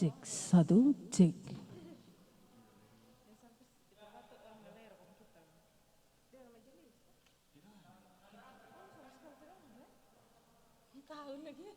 Cek satu, cek. Tahu lagi.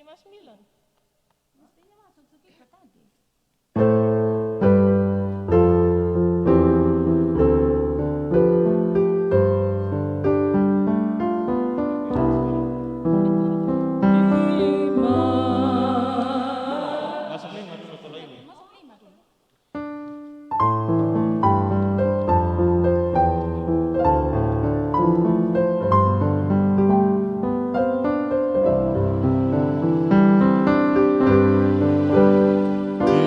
59. Mestinya masuk sekitar tadi. Masuk 5 dulu kalau ini. Masuk 5 dulu. Di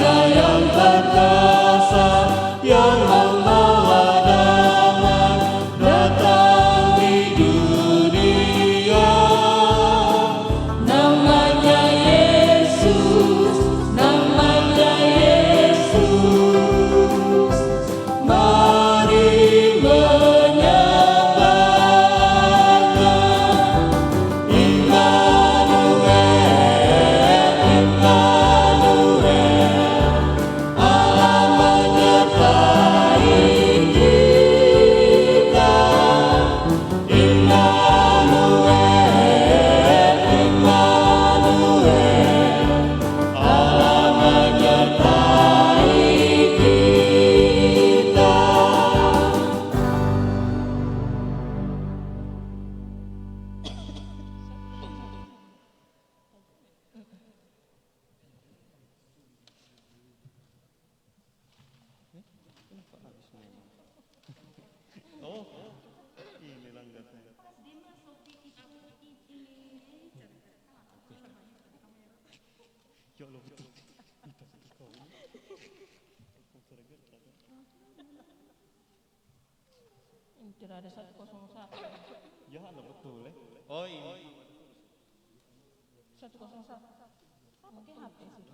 Raja yang perkasa, yang membawa damai, datang di dunia. Namanya Yesus, namanya Yesus. Mari menyembahnya. Immanuel, Immanuel, Allah menyertai kita. Immanuel, Immanuel, Allah menyertai kita. Oh, ini langgatnya. Ya Allah betul. Tidak ada 101. Ya Allah betul. Oh ini. 101. Pakai HP sih.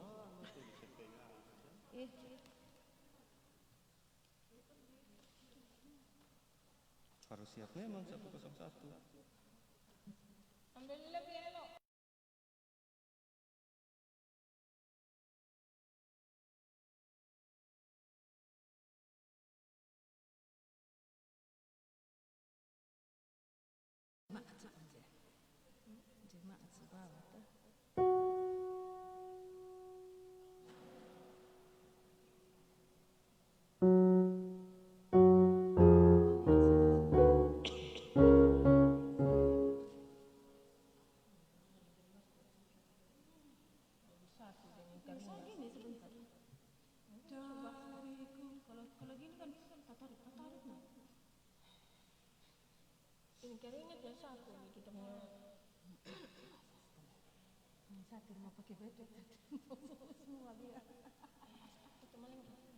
Harus siap memang 101. Ambil lebih elok. Jemaat sebawah tuh. Bisa gini sebentar. Coba. Kalau gini kan bisa tarik nah. Ini keringet ya satu nih kita mau. Ini satu mau pakai baju semua biar. Kita maling langsung.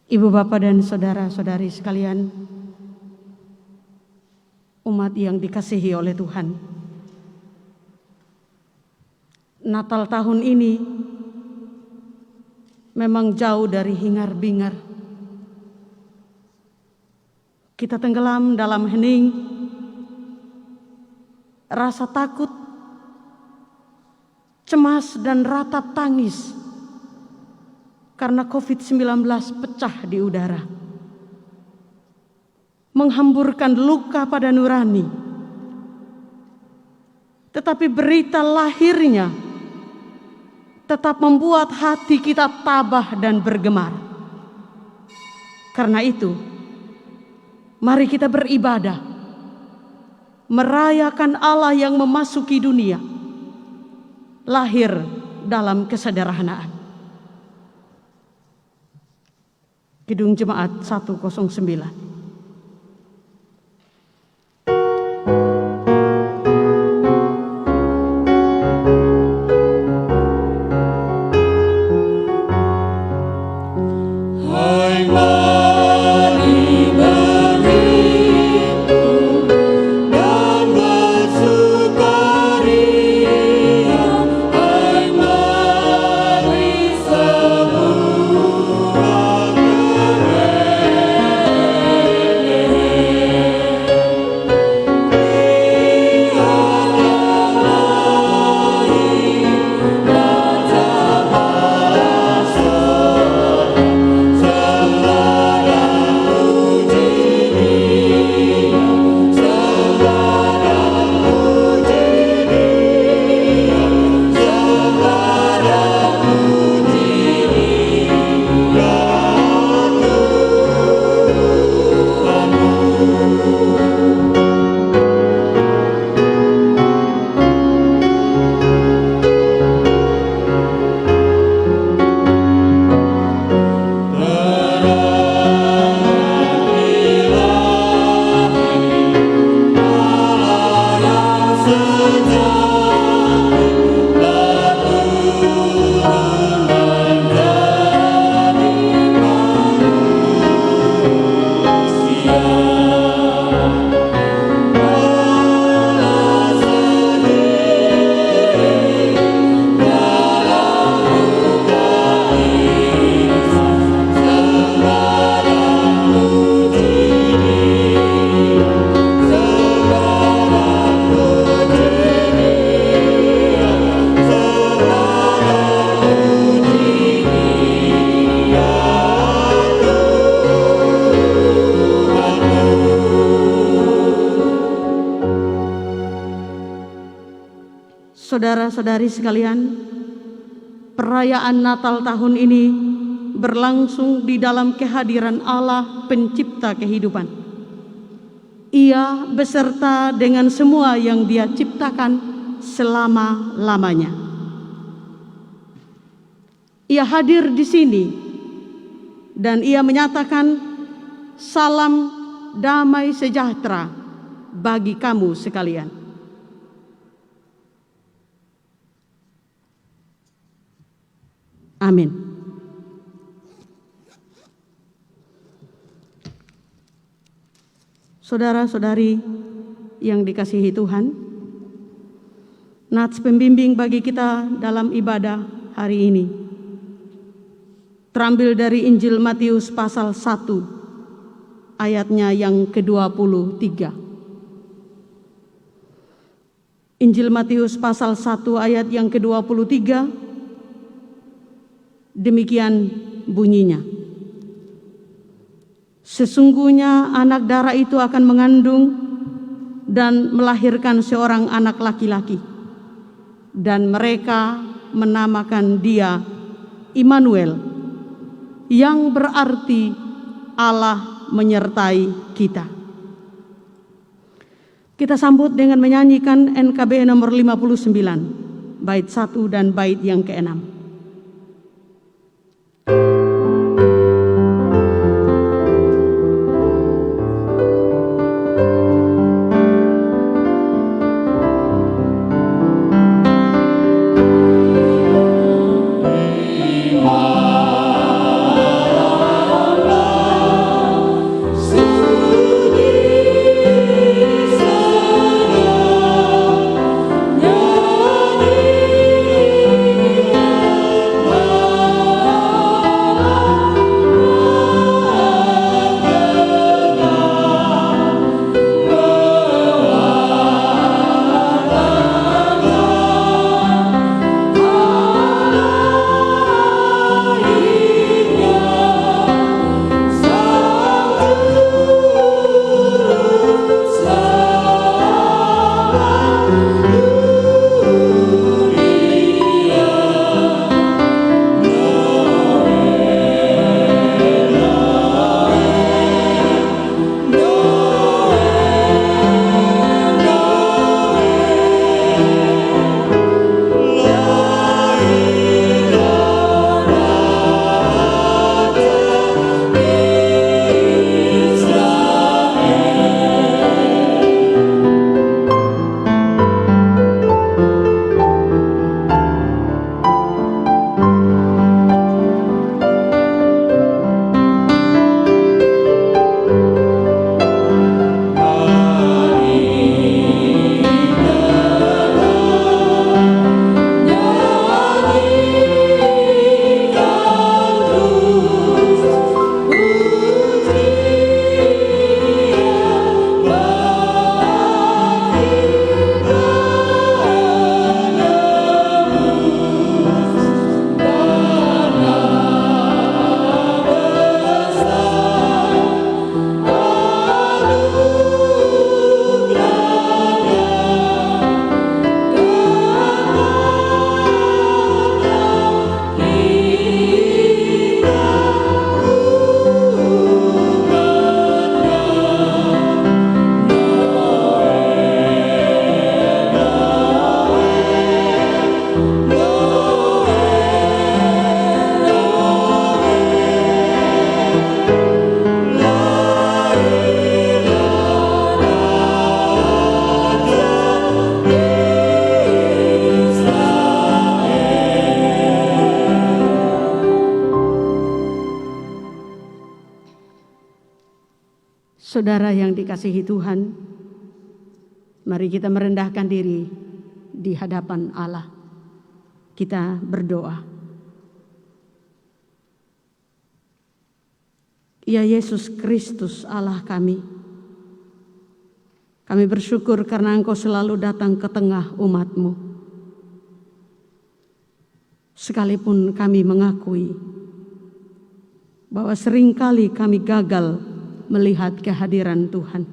Ibu bapak dan saudara-saudari sekalian, umat yang dikasihi oleh Tuhan. Natal tahun ini memang jauh dari hingar-bingar. Kita tenggelam dalam hening, rasa takut, cemas dan ratap tangis karena COVID-19 pecah di udara, menghamburkan luka pada nurani. Tetapi berita lahirnya tetap membuat hati kita tabah dan bergemar. Karena itu, mari kita beribadah, merayakan Allah yang memasuki dunia, lahir dalam kesederhanaan. Gedung Jemaat 109. Saudara-saudari sekalian, perayaan Natal tahun ini berlangsung di dalam kehadiran Allah pencipta kehidupan. Ia beserta dengan semua yang Dia ciptakan selama-lamanya. Ia hadir di sini dan Ia menyatakan salam damai sejahtera bagi kamu sekalian. Amin. Saudara-saudari yang dikasihi Tuhan, nats pembimbing bagi kita dalam ibadah hari ini terambil dari Injil Matius pasal 1 ayatnya yang ke-23. Injil Matius pasal 1 ayat yang ke-23 demikian bunyinya. Sesungguhnya anak darah itu akan mengandung dan melahirkan seorang anak laki-laki, dan mereka menamakan dia Immanuel, yang berarti Allah menyertai kita. Kita sambut dengan menyanyikan NKB nomor 59, bait 1 dan bait yang ke-6. Allah Saudara yang dikasihi Tuhan, mari kita merendahkan diri di hadapan Allah. Kita berdoa. Ya Yesus Kristus Allah kami bersyukur karena Engkau selalu datang ke tengah umat-Mu. Sekalipun kami mengakui bahwa seringkali kami gagal melihat kehadiran Tuhan.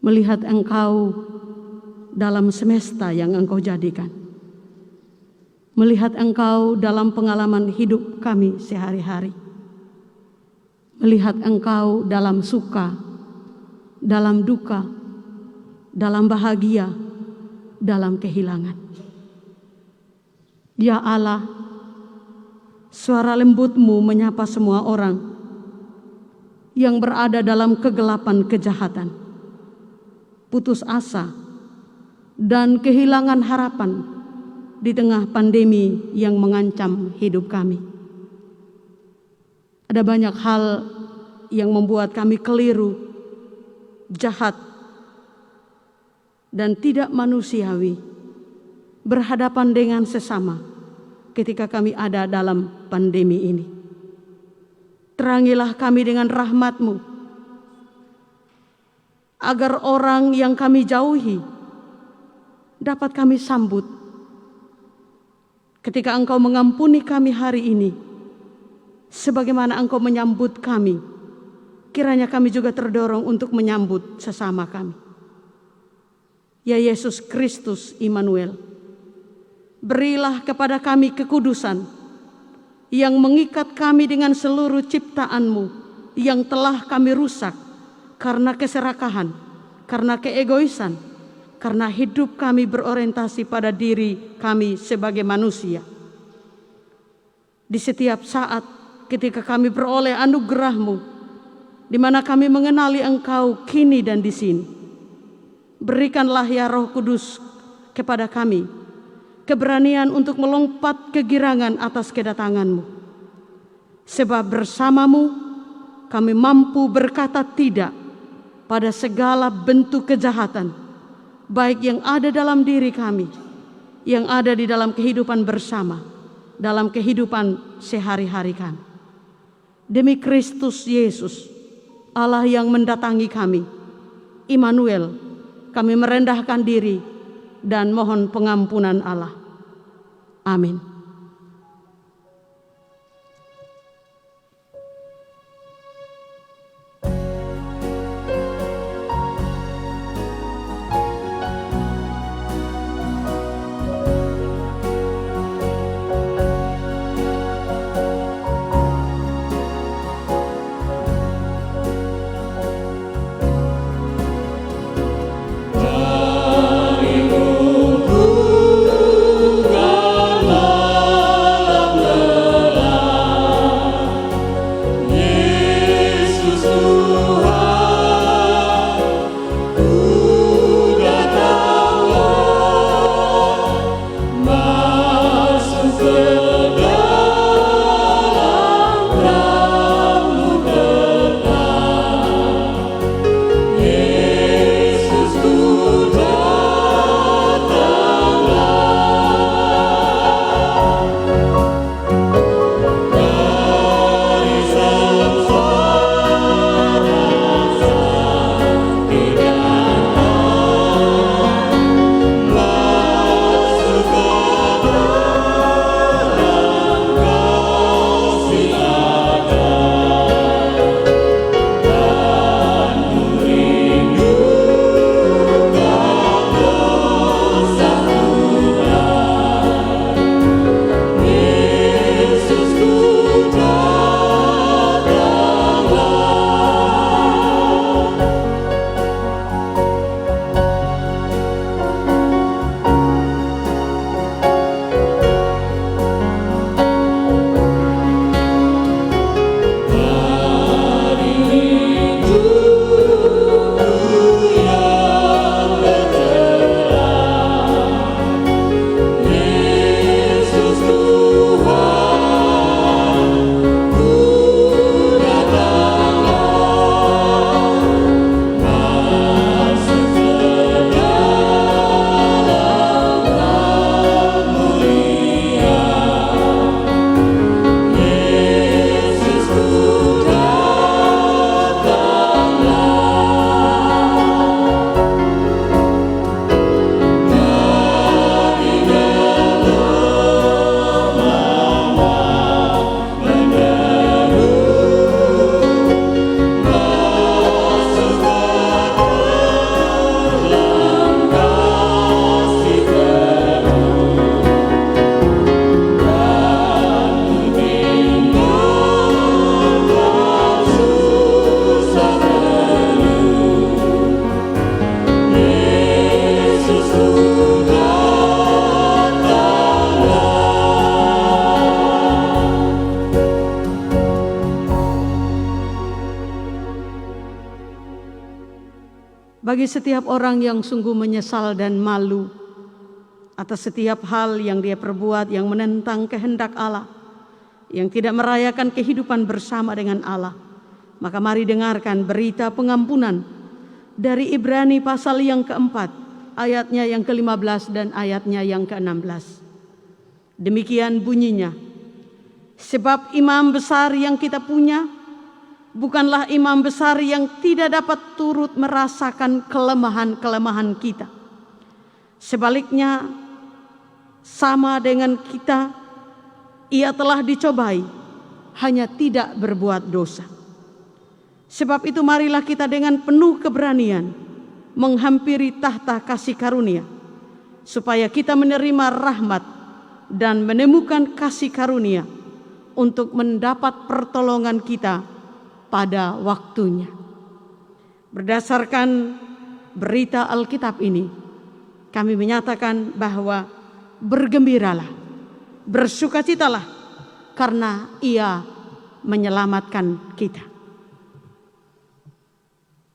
Melihat Engkau dalam semesta yang Engkau jadikan. Melihat Engkau dalam pengalaman hidup kami sehari-hari. Melihat Engkau dalam suka, dalam duka, dalam bahagia, dalam kehilangan. Ya Allah, suara lembut-Mu menyapa semua orang yang berada dalam kegelapan kejahatan, putus asa, dan kehilangan harapan di tengah pandemi yang mengancam hidup kami. Ada banyak hal yang membuat kami keliru, jahat, dan tidak manusiawi berhadapan dengan sesama ketika kami ada dalam pandemi ini. Terangilah kami dengan rahmat-Mu, agar orang yang kami jauhi dapat kami sambut. Ketika Engkau mengampuni kami hari ini, sebagaimana Engkau menyambut kami, kiranya kami juga terdorong untuk menyambut sesama kami. Ya Yesus Kristus Immanuel, berilah kepada kami kekudusan yang mengikat kami dengan seluruh ciptaan-Mu yang telah kami rusak karena keserakahan, karena keegoisan, karena hidup kami berorientasi pada diri kami sebagai manusia. Di setiap saat ketika kami beroleh anugerah-Mu, di mana kami mengenali Engkau kini dan di sini, berikanlah ya Roh Kudus kepada kami keberanian untuk melompat kegirangan atas kedatangan-Mu. Sebab bersama-Mu kami mampu berkata tidak pada segala bentuk kejahatan, baik yang ada dalam diri kami, yang ada di dalam kehidupan bersama, dalam kehidupan sehari-hari kami. Demi Kristus Yesus, Allah yang mendatangi kami, Immanuel, kami merendahkan diri dan mohon pengampunan Allah. Amin. Darimu ku galau bagi setiap orang yang sungguh menyesal dan malu atas setiap hal yang dia perbuat yang menentang kehendak Allah, yang tidak merayakan kehidupan bersama dengan Allah. Maka mari dengarkan berita pengampunan dari Ibrani pasal yang keempat, ayatnya yang ke-15 dan ayatnya yang ke-16. Demikian bunyinya, sebab imam besar yang kita punya bukanlah imam besar yang tidak dapat turut merasakan kelemahan-kelemahan kita. Sebaliknya, sama dengan kita, ia telah dicobai, hanya tidak berbuat dosa. Sebab itu marilah kita dengan penuh keberanian menghampiri tahta kasih karunia, supaya kita menerima rahmat dan menemukan kasih karunia untuk mendapat pertolongan kita pada waktunya. Berdasarkan berita Alkitab ini, kami menyatakan bahwa bergembiralah, bersukacitalah, karena Ia menyelamatkan kita.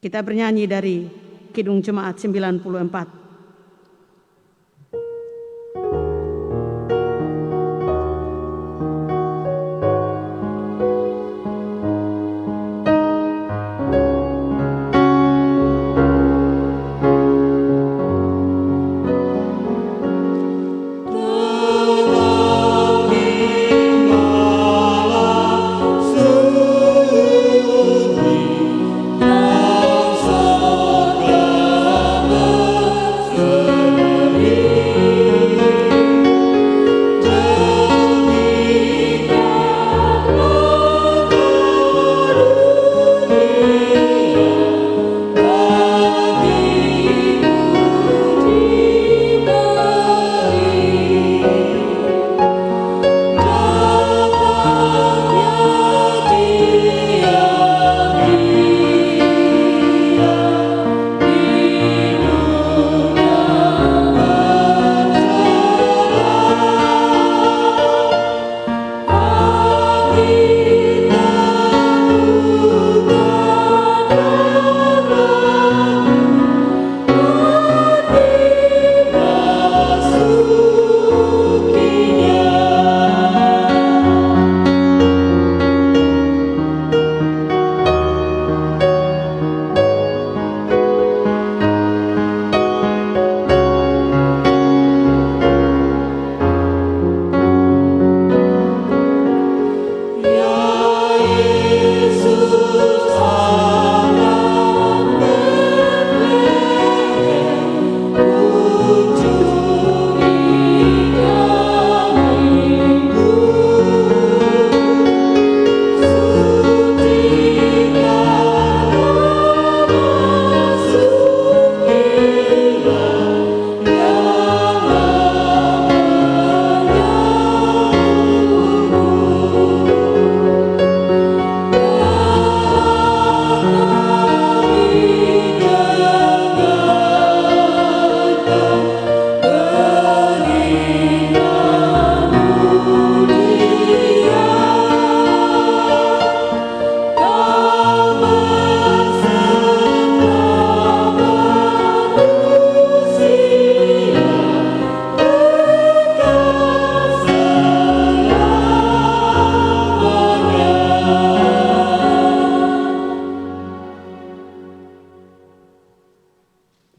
Kita bernyanyi dari Kidung Jemaat 94.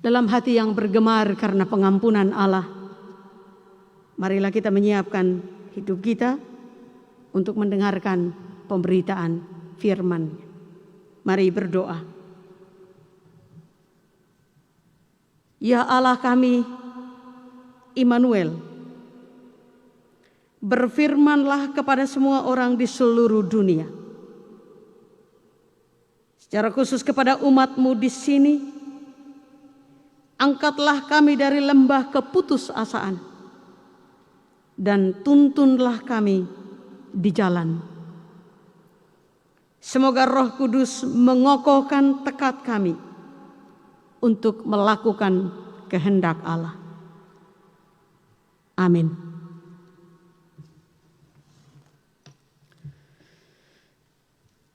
Dalam hati yang bergemar karena pengampunan Allah, marilah kita menyiapkan hidup kita untuk mendengarkan pemberitaan firman. Mari berdoa. Ya Allah kami, Immanuel, berfirmanlah kepada semua orang di seluruh dunia, secara khusus kepada umat-Mu di sini. Angkatlah kami dari lembah keputusasaan dan tuntunlah kami di jalan. Semoga Roh Kudus mengokohkan tekad kami untuk melakukan kehendak Allah. Amin.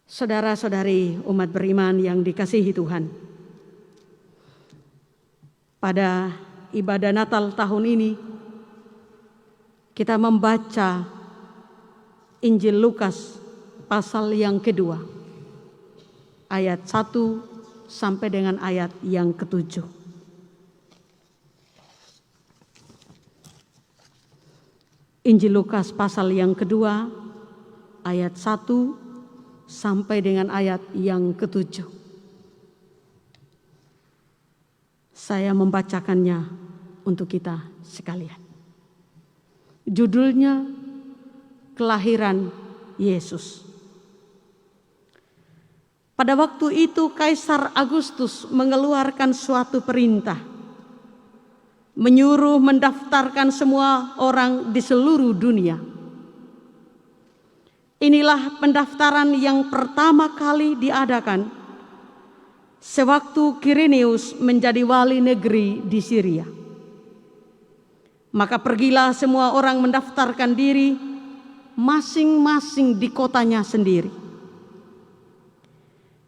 Saudara-saudari umat beriman yang dikasihi Tuhan, Pada ibadah Natal tahun ini kita membaca Injil Lukas pasal yang kedua, ayat 1 sampai dengan ayat yang ke-7. Injil Lukas pasal yang kedua, ayat 1 sampai dengan ayat yang ke-7. Saya membacakannya untuk kita sekalian. Judulnya Kelahiran Yesus. Pada waktu itu Kaisar Agustus mengeluarkan suatu perintah, menyuruh mendaftarkan semua orang di seluruh dunia. Inilah pendaftaran yang pertama kali diadakan sewaktu Quirinius menjadi wali negeri di Syria. Maka pergilah semua orang mendaftarkan diri masing-masing di kotanya sendiri.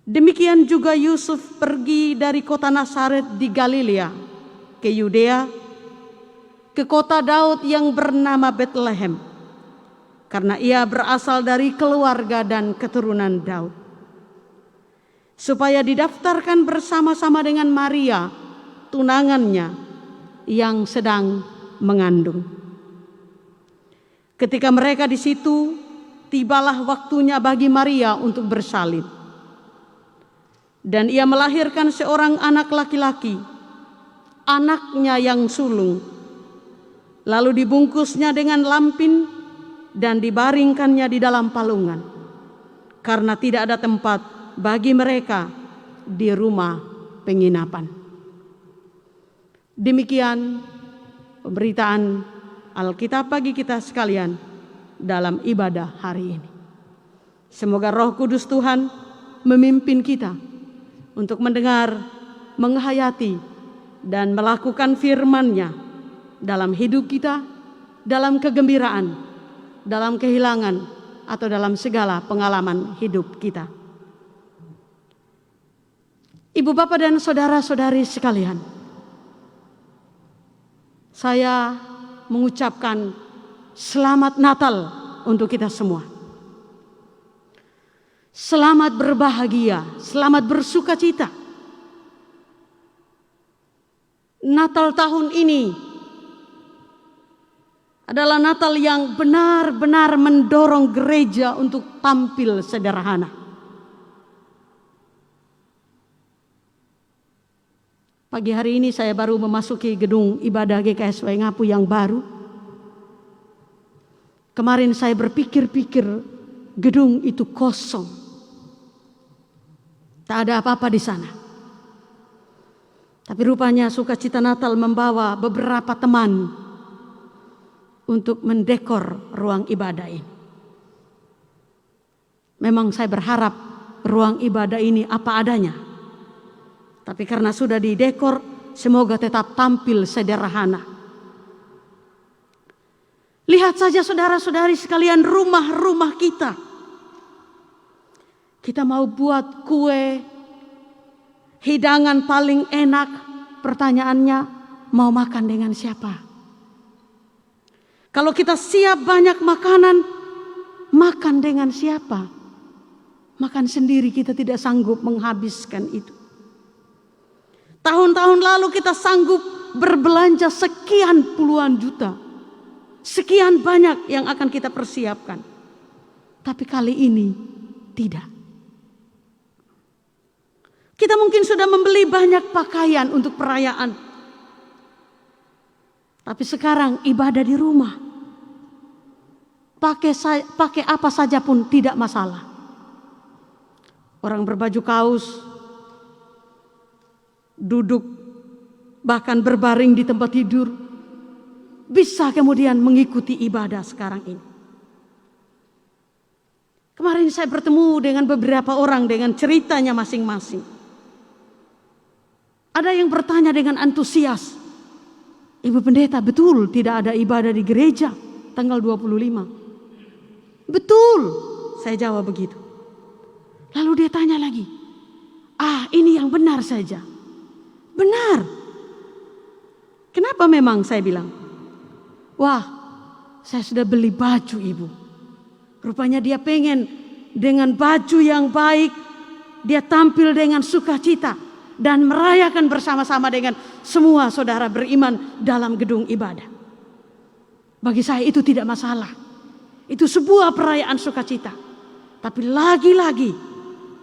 Demikian juga Yusuf pergi dari kota Nazaret di Galilea ke Yudea, ke kota Daud yang bernama Betlehem, karena ia berasal dari keluarga dan keturunan Daud, supaya didaftarkan bersama-sama dengan Maria, tunangannya yang sedang mengandung. Ketika mereka di situ, tibalah waktunya bagi Maria untuk bersalin. Dan ia melahirkan seorang anak laki-laki, anaknya yang sulung. Lalu dibungkusnya dengan lampin dan dibaringkannya di dalam palungan, karena tidak ada tempat bagi mereka di rumah penginapan. Demikian pemberitaan Alkitab bagi kita sekalian dalam ibadah hari ini. Semoga Roh Kudus Tuhan memimpin kita untuk mendengar, menghayati, dan melakukan firman-Nya dalam hidup kita, dalam kegembiraan, dalam kehilangan, atau dalam segala pengalaman hidup kita. Ibu, bapak, dan saudara-saudari sekalian, saya mengucapkan selamat Natal untuk kita semua. Selamat berbahagia, selamat bersukacita. Natal tahun ini adalah Natal yang benar-benar mendorong gereja untuk tampil sederhana. Pagi hari ini saya baru memasuki gedung ibadah GKS Waingapu yang baru. Kemarin saya berpikir-pikir gedung itu kosong. Tak ada apa-apa di sana. Tapi rupanya sukacita Natal membawa beberapa teman untuk mendekor ruang ibadah ini. Memang saya berharap ruang ibadah ini apa adanya. Tapi karena sudah didekor, semoga tetap tampil sederhana. Lihat saja saudara-saudari sekalian rumah-rumah kita. Kita mau buat kue, hidangan paling enak. Pertanyaannya, mau makan dengan siapa? Kalau kita siap banyak makanan, makan dengan siapa? Makan sendiri kita tidak sanggup menghabiskan itu. Tahun-tahun lalu kita sanggup berbelanja sekian puluhan juta. Sekian banyak yang akan kita persiapkan. Tapi kali ini tidak. Kita mungkin sudah membeli banyak pakaian untuk perayaan. Tapi sekarang ibadah di rumah. Pakai apa saja pun tidak masalah. Orang berbaju kaos, duduk, bahkan berbaring di tempat tidur, bisa kemudian mengikuti ibadah sekarang ini. Kemarin saya bertemu dengan beberapa orang dengan ceritanya masing-masing. Ada yang bertanya dengan antusias, Ibu Pendeta, betul tidak ada ibadah di gereja tanggal 25? Betul, saya jawab begitu. Lalu dia tanya lagi, ini yang benar saja. Benar. Apa memang, saya bilang? Wah, saya sudah beli baju ibu. Rupanya dia pengen dengan baju yang baik, dia tampil dengan sukacita dan merayakan bersama-sama dengan semua saudara beriman dalam gedung ibadah. Bagi saya itu tidak masalah. Itu sebuah perayaan sukacita. Tapi lagi-lagi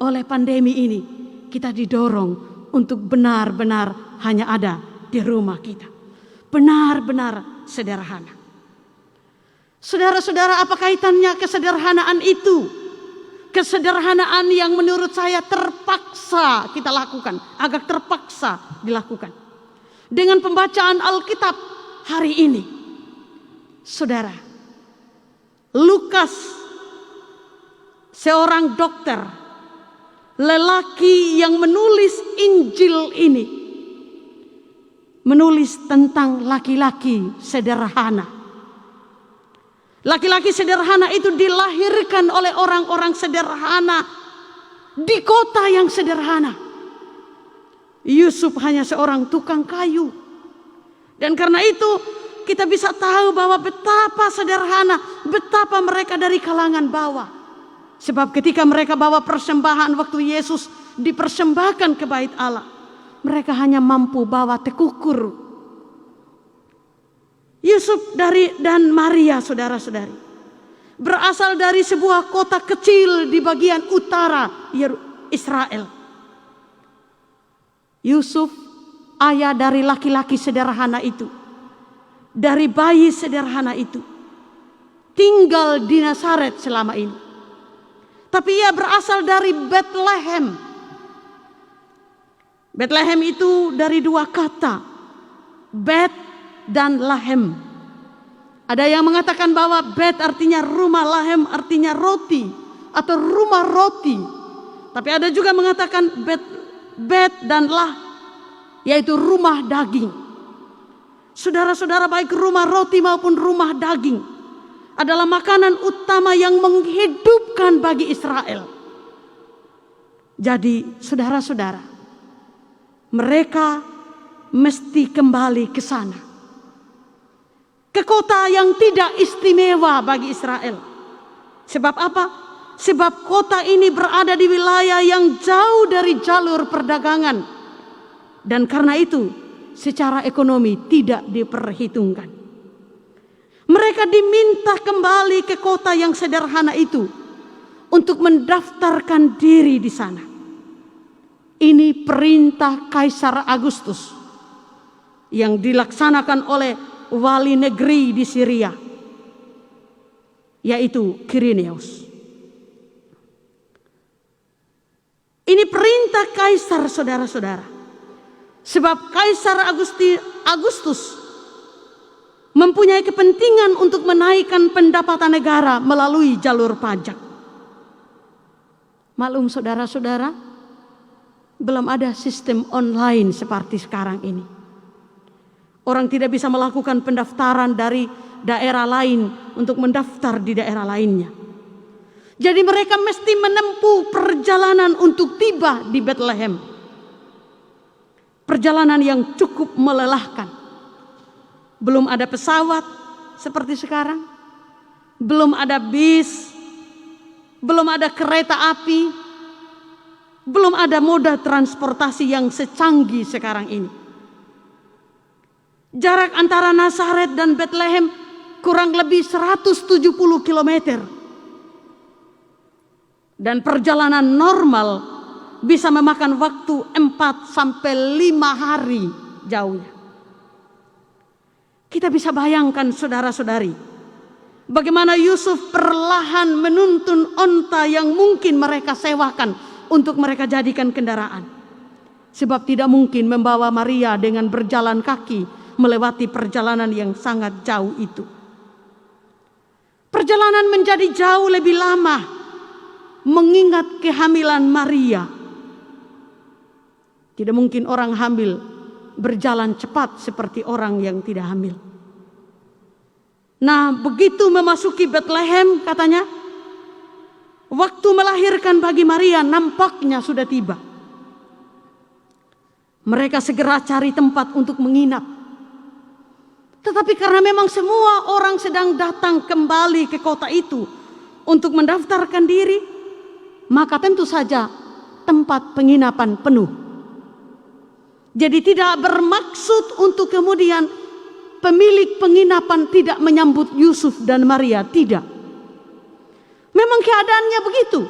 oleh pandemi ini kita didorong untuk benar-benar hanya ada di rumah kita. Benar-benar sederhana. Saudara-saudara, apa kaitannya kesederhanaan itu? Kesederhanaan yang menurut saya terpaksa kita lakukan, agak terpaksa dilakukan. Dengan pembacaan Alkitab hari ini. Saudara, Lukas, seorang dokter, lelaki yang menulis Injil ini, menulis tentang laki-laki sederhana. Laki-laki sederhana itu dilahirkan oleh orang-orang sederhana di kota yang sederhana. Yusuf hanya seorang tukang kayu. Dan karena itu kita bisa tahu bahwa betapa sederhana, betapa mereka dari kalangan bawah. Sebab ketika mereka bawa persembahan waktu Yesus dipersembahkan ke bait Allah, mereka hanya mampu bawa tekukur. Yusuf dan Maria, saudara-saudari, berasal dari sebuah kota kecil di bagian utara Israel. Yusuf, ayah dari laki-laki sederhana itu, dari bayi sederhana itu, tinggal di Nazaret selama ini. Tapi ia berasal dari Bethlehem. Bethlehem itu dari dua kata, Bet dan Lahem. Ada yang mengatakan bahwa Bet artinya rumah, Lahem artinya roti atau rumah roti. Tapi ada juga mengatakan Bet dan Lah, yaitu rumah daging. Saudara-saudara, baik rumah roti maupun rumah daging adalah makanan utama yang menghidupkan bagi Israel. Jadi saudara-saudara, mereka mesti kembali ke sana. Ke kota yang tidak istimewa bagi Israel. Sebab apa? Sebab kota ini berada di wilayah yang jauh dari jalur perdagangan. Dan karena itu secara ekonomi tidak diperhitungkan. Mereka diminta kembali ke kota yang sederhana itu untuk mendaftarkan diri di sana. Ini perintah Kaisar Agustus yang dilaksanakan oleh wali negeri di Syria, yaitu Quirinius. Ini perintah Kaisar, saudara-saudara. Sebab Kaisar Agustus mempunyai kepentingan untuk menaikkan pendapatan negara melalui jalur pajak. Maklum saudara-saudara, belum ada sistem online seperti sekarang ini. Orang tidak bisa melakukan pendaftaran dari daerah lain untuk mendaftar di daerah lainnya. Jadi mereka mesti menempuh perjalanan untuk tiba di Bethlehem. Perjalanan yang cukup melelahkan. Belum ada pesawat seperti sekarang. Belum ada bis. Belum ada kereta api. Belum ada moda transportasi yang secanggih sekarang ini. Jarak antara Nazaret dan Bethlehem kurang lebih 170 km. Dan perjalanan normal bisa memakan waktu 4 sampai 5 hari jauhnya. Kita bisa bayangkan saudara-saudari, bagaimana Yusuf perlahan menuntun onta yang mungkin mereka sewakan untuk mereka jadikan kendaraan. Sebab tidak mungkin membawa Maria dengan berjalan kaki melewati perjalanan yang sangat jauh itu. Perjalanan menjadi jauh lebih lama mengingat kehamilan Maria. Tidak mungkin orang hamil berjalan cepat seperti orang yang tidak hamil. Nah, begitu memasuki Bethlehem katanya, waktu melahirkan bagi Maria nampaknya sudah tiba. Mereka segera cari tempat untuk menginap. Tetapi karena memang semua orang sedang datang kembali ke kota itu untuk mendaftarkan diri, maka tentu saja tempat penginapan penuh. Jadi tidak bermaksud untuk kemudian pemilik penginapan tidak menyambut Yusuf dan Maria, tidak. Memang keadaannya begitu.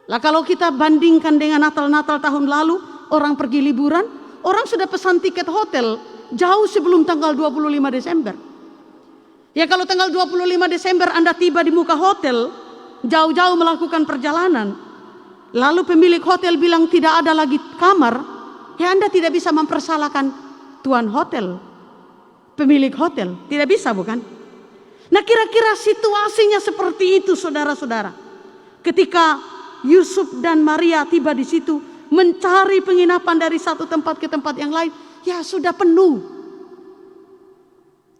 Lah kalau kita bandingkan dengan Natal-Natal tahun lalu, orang pergi liburan, orang sudah pesan tiket hotel jauh sebelum tanggal 25 Desember. Ya kalau tanggal 25 Desember Anda tiba di muka hotel, jauh-jauh melakukan perjalanan, lalu pemilik hotel bilang tidak ada lagi kamar, ya Anda tidak bisa mempersalahkan tuan hotel, pemilik hotel. Tidak bisa, bukan? Nah kira-kira situasinya seperti itu, saudara-saudara. Ketika Yusuf dan Maria tiba di situ mencari penginapan dari satu tempat ke tempat yang lain, ya sudah penuh.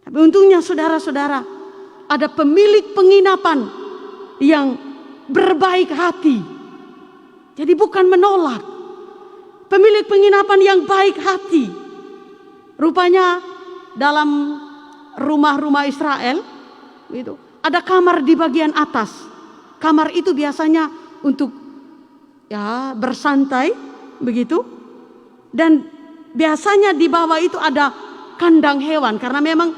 Tapi untungnya saudara-saudara, ada pemilik penginapan yang berbaik hati. Jadi bukan menolak. Pemilik penginapan yang baik hati. Rupanya dalam rumah-rumah Israel itu ada kamar di bagian atas. Kamar itu biasanya untuk ya bersantai begitu, dan biasanya di bawah itu ada kandang hewan karena memang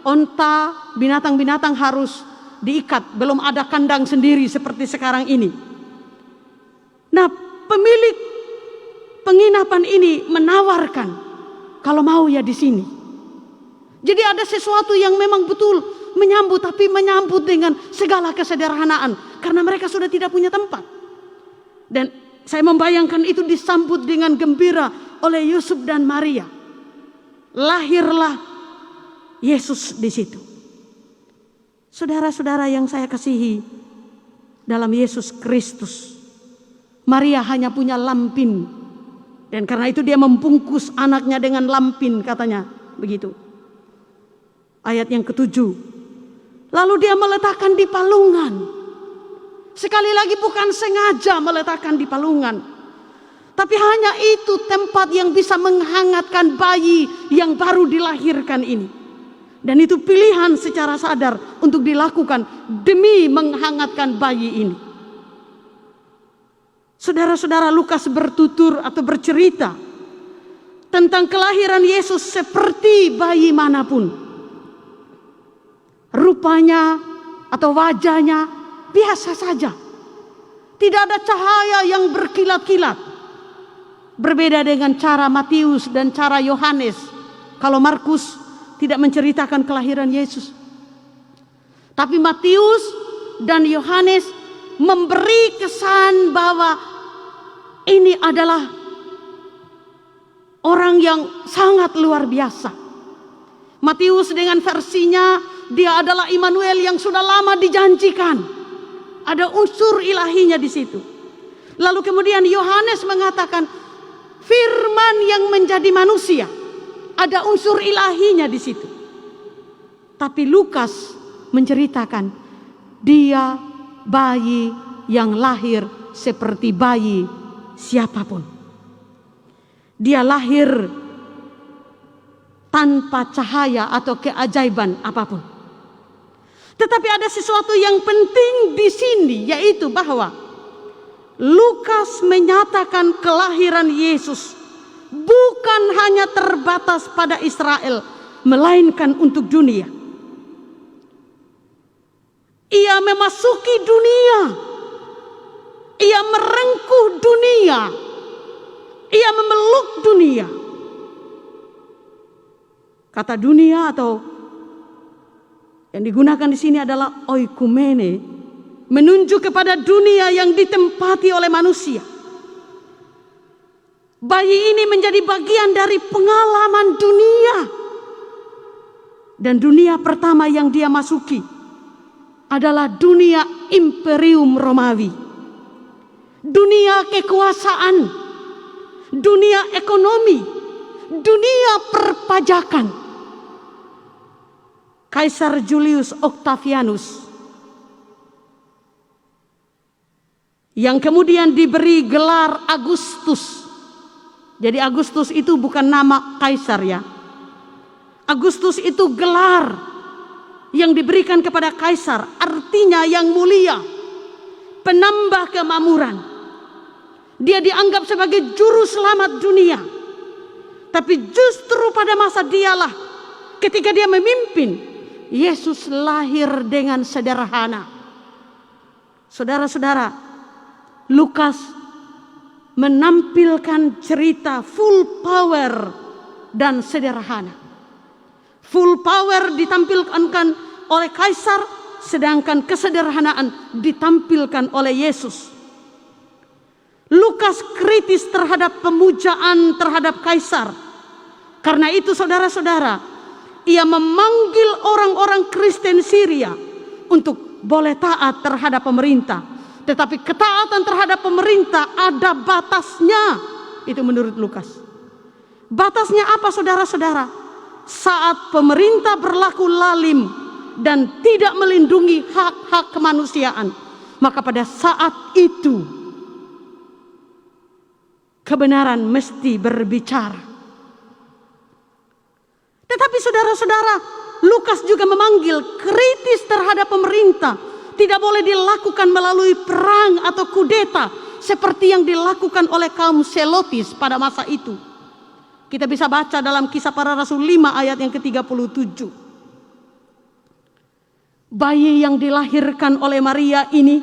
onta, binatang-binatang harus diikat, belum ada kandang sendiri seperti sekarang ini. Nah, pemilik penginapan ini menawarkan kalau mau ya di sini. Jadi ada sesuatu yang memang betul menyambut, tapi menyambut dengan segala kesederhanaan karena mereka sudah tidak punya tempat. Dan saya membayangkan itu disambut dengan gembira oleh Yusuf dan Maria. Lahirlah Yesus di situ. Saudara-saudara yang saya kasihi dalam Yesus Kristus, Maria hanya punya lampin, dan karena itu dia membungkus anaknya dengan lampin, katanya begitu. Ayat yang ke-7. Lalu dia meletakkan di palungan. Sekali lagi bukan sengaja meletakkan di palungan, tapi hanya itu tempat yang bisa menghangatkan bayi yang baru dilahirkan ini. Dan itu pilihan secara sadar untuk dilakukan demi menghangatkan bayi ini. Saudara-saudara, Lukas bertutur atau bercerita tentang kelahiran Yesus seperti bayi manapun. Rupanya atau wajahnya biasa saja. Tidak ada cahaya yang berkilat-kilat. Berbeda dengan cara Matius dan cara Yohanes. Kalau Markus tidak menceritakan kelahiran Yesus. Tapi Matius dan Yohanes memberi kesan bahwa ini adalah orang yang sangat luar biasa. Matius dengan versinya, dia adalah Immanuel yang sudah lama dijanjikan. Ada unsur ilahinya di situ. Lalu kemudian Yohanes mengatakan firman yang menjadi manusia. Ada unsur ilahinya di situ. Tapi Lukas menceritakan dia bayi yang lahir seperti bayi siapapun. Dia lahir tanpa cahaya atau keajaiban apapun. Tetapi ada sesuatu yang penting di sini, yaitu bahwa Lukas menyatakan kelahiran Yesus bukan hanya terbatas pada Israel, melainkan untuk dunia. Ia memasuki dunia, ia merengkuh dunia, ia memeluk dunia. Kata dunia atau yang digunakan di sini adalah oikumene, menunjuk kepada dunia yang ditempati oleh manusia. Bayi ini menjadi bagian dari pengalaman dunia. Dan dunia pertama yang dia masuki adalah dunia Imperium Romawi. Dunia kekuasaan, dunia ekonomi, dunia perpajakan. Kaisar Julius Octavianus yang kemudian diberi gelar Agustus. Jadi Agustus itu bukan nama kaisar ya. Agustus itu gelar yang diberikan kepada kaisar, artinya yang mulia, penambah kemakmuran. Dia dianggap sebagai juru selamat dunia. Tapi justru pada masa dialah, ketika dia memimpin, Yesus lahir dengan sederhana. Saudara-saudara, Lukas menampilkan cerita full power dan sederhana. Full power ditampilkan oleh kaisar, sedangkan kesederhanaan ditampilkan oleh Yesus. Lukas kritis terhadap pemujaan terhadap kaisar. Karena itu saudara-saudara, ia memanggil orang-orang Kristen Syria untuk boleh taat terhadap pemerintah. Tetapi ketaatan terhadap pemerintah ada batasnya. Itu menurut Lukas. Batasnya apa saudara-saudara? Saat pemerintah berlaku lalim dan tidak melindungi hak-hak kemanusiaan, maka pada saat itu kebenaran mesti berbicara. Tetapi saudara-saudara, Lukas juga memanggil kritis terhadap pemerintah. Tidak boleh dilakukan melalui perang atau kudeta seperti yang dilakukan oleh kaum Selotis pada masa itu. Kita bisa baca dalam Kisah Para Rasul 5 ayat yang ke-37. Bayi yang dilahirkan oleh Maria ini,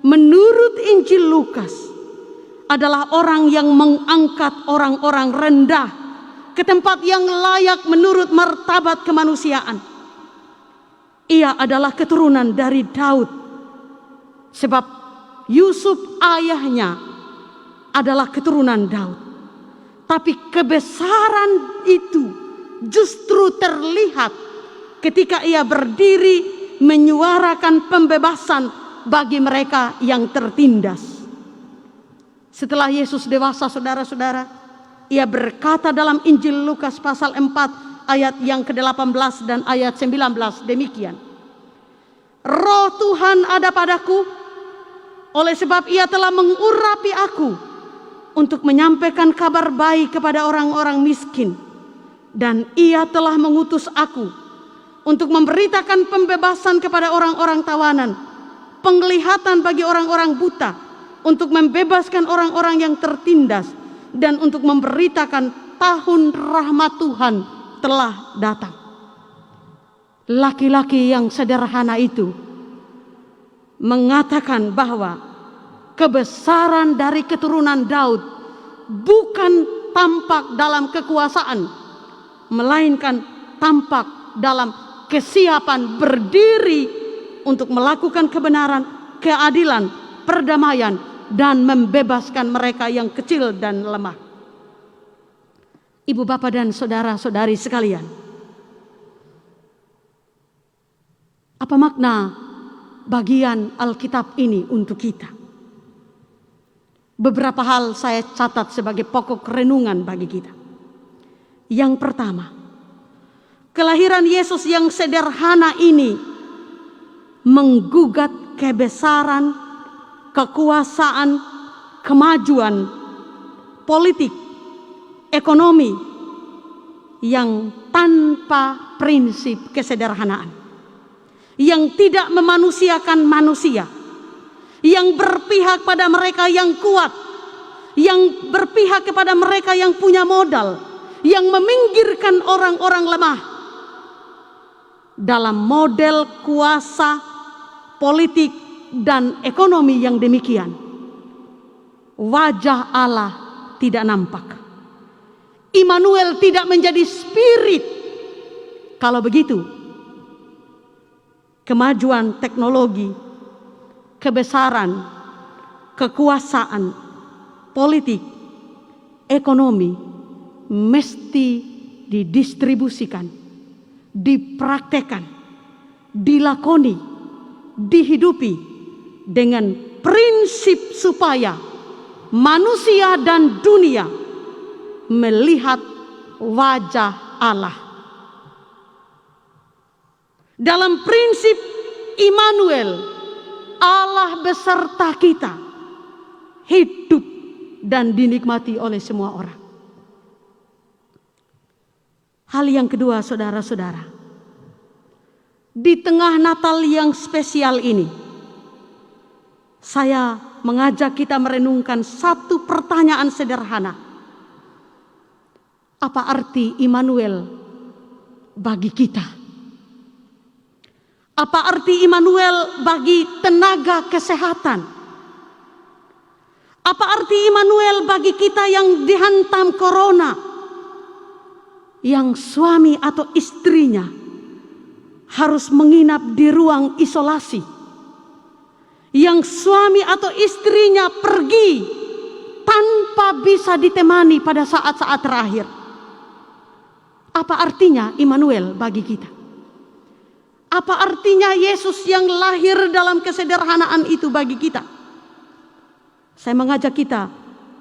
menurut Injil Lukas, adalah orang yang mengangkat orang-orang rendah ke tempat yang layak menurut martabat kemanusiaan. Ia adalah keturunan dari Daud, sebab Yusuf ayahnya adalah keturunan Daud. Tapi kebesaran itu justru terlihat ketika ia berdiri menyuarakan pembebasan bagi mereka yang tertindas. Setelah Yesus dewasa, saudara-saudara, ia berkata dalam Injil Lukas pasal 4 ayat yang ke-18 dan ayat 19 demikian. Roh Tuhan ada padaku, oleh sebab ia telah mengurapi aku untuk menyampaikan kabar baik kepada orang-orang miskin. Dan ia telah mengutus aku untuk memberitakan pembebasan kepada orang-orang tawanan, penglihatan bagi orang-orang buta, untuk membebaskan orang-orang yang tertindas, dan untuk memberitakan tahun rahmat Tuhan telah datang. Laki-laki yang sederhana itu mengatakan bahwa kebesaran dari keturunan Daud bukan tampak dalam kekuasaan, melainkan tampak dalam kesiapan berdiri untuk melakukan kebenaran, keadilan, perdamaian, dan membebaskan mereka yang kecil dan lemah. Ibu, bapak, dan saudara-saudari sekalian, apa makna bagian Alkitab ini untuk kita? Beberapa hal saya catat sebagai pokok renungan bagi kita. Yang pertama, kelahiran Yesus yang sederhana ini menggugat kebesaran, kekuasaan, kemajuan, politik, ekonomi yang tanpa prinsip kesederhanaan, yang tidak memanusiakan manusia, yang berpihak pada mereka yang kuat, yang berpihak kepada mereka yang punya modal, yang meminggirkan orang-orang lemah. Dalam model kuasa, politik, dan ekonomi yang demikian, wajah Allah tidak nampak. Immanuel tidak menjadi spirit. Kalau begitu, kemajuan teknologi, kebesaran, kekuasaan, politik, ekonomi mesti didistribusikan, dipraktekkan, dilakoni, dihidupi dengan prinsip supaya manusia dan dunia melihat wajah Allah. Dalam prinsip Immanuel, Allah beserta kita, hidup dan dinikmati oleh semua orang. Hal yang kedua, saudara-saudara, di tengah Natal yang spesial ini, saya mengajak kita merenungkan satu pertanyaan sederhana. Apa arti Immanuel bagi kita? Apa arti Immanuel bagi tenaga kesehatan? Apa arti Immanuel bagi kita yang dihantam corona? Yang suami atau istrinya harus menginap di ruang isolasi. Yang suami atau istrinya pergi tanpa bisa ditemani pada saat-saat terakhir. Apa artinya Immanuel bagi kita? Apa artinya Yesus yang lahir dalam kesederhanaan itu bagi kita? Saya mengajak kita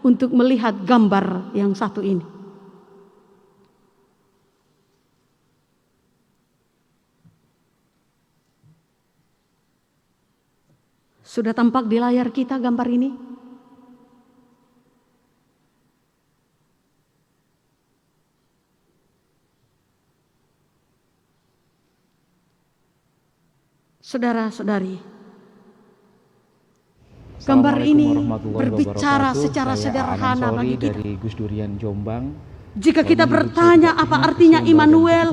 untuk melihat gambar yang satu ini. Sudah tampak di layar kita gambar ini? Saudara-saudari, gambar ini berbicara secara sederhana bagi kita. Dari Gus Durian Jombang. Jika kita bertanya apa artinya Immanuel,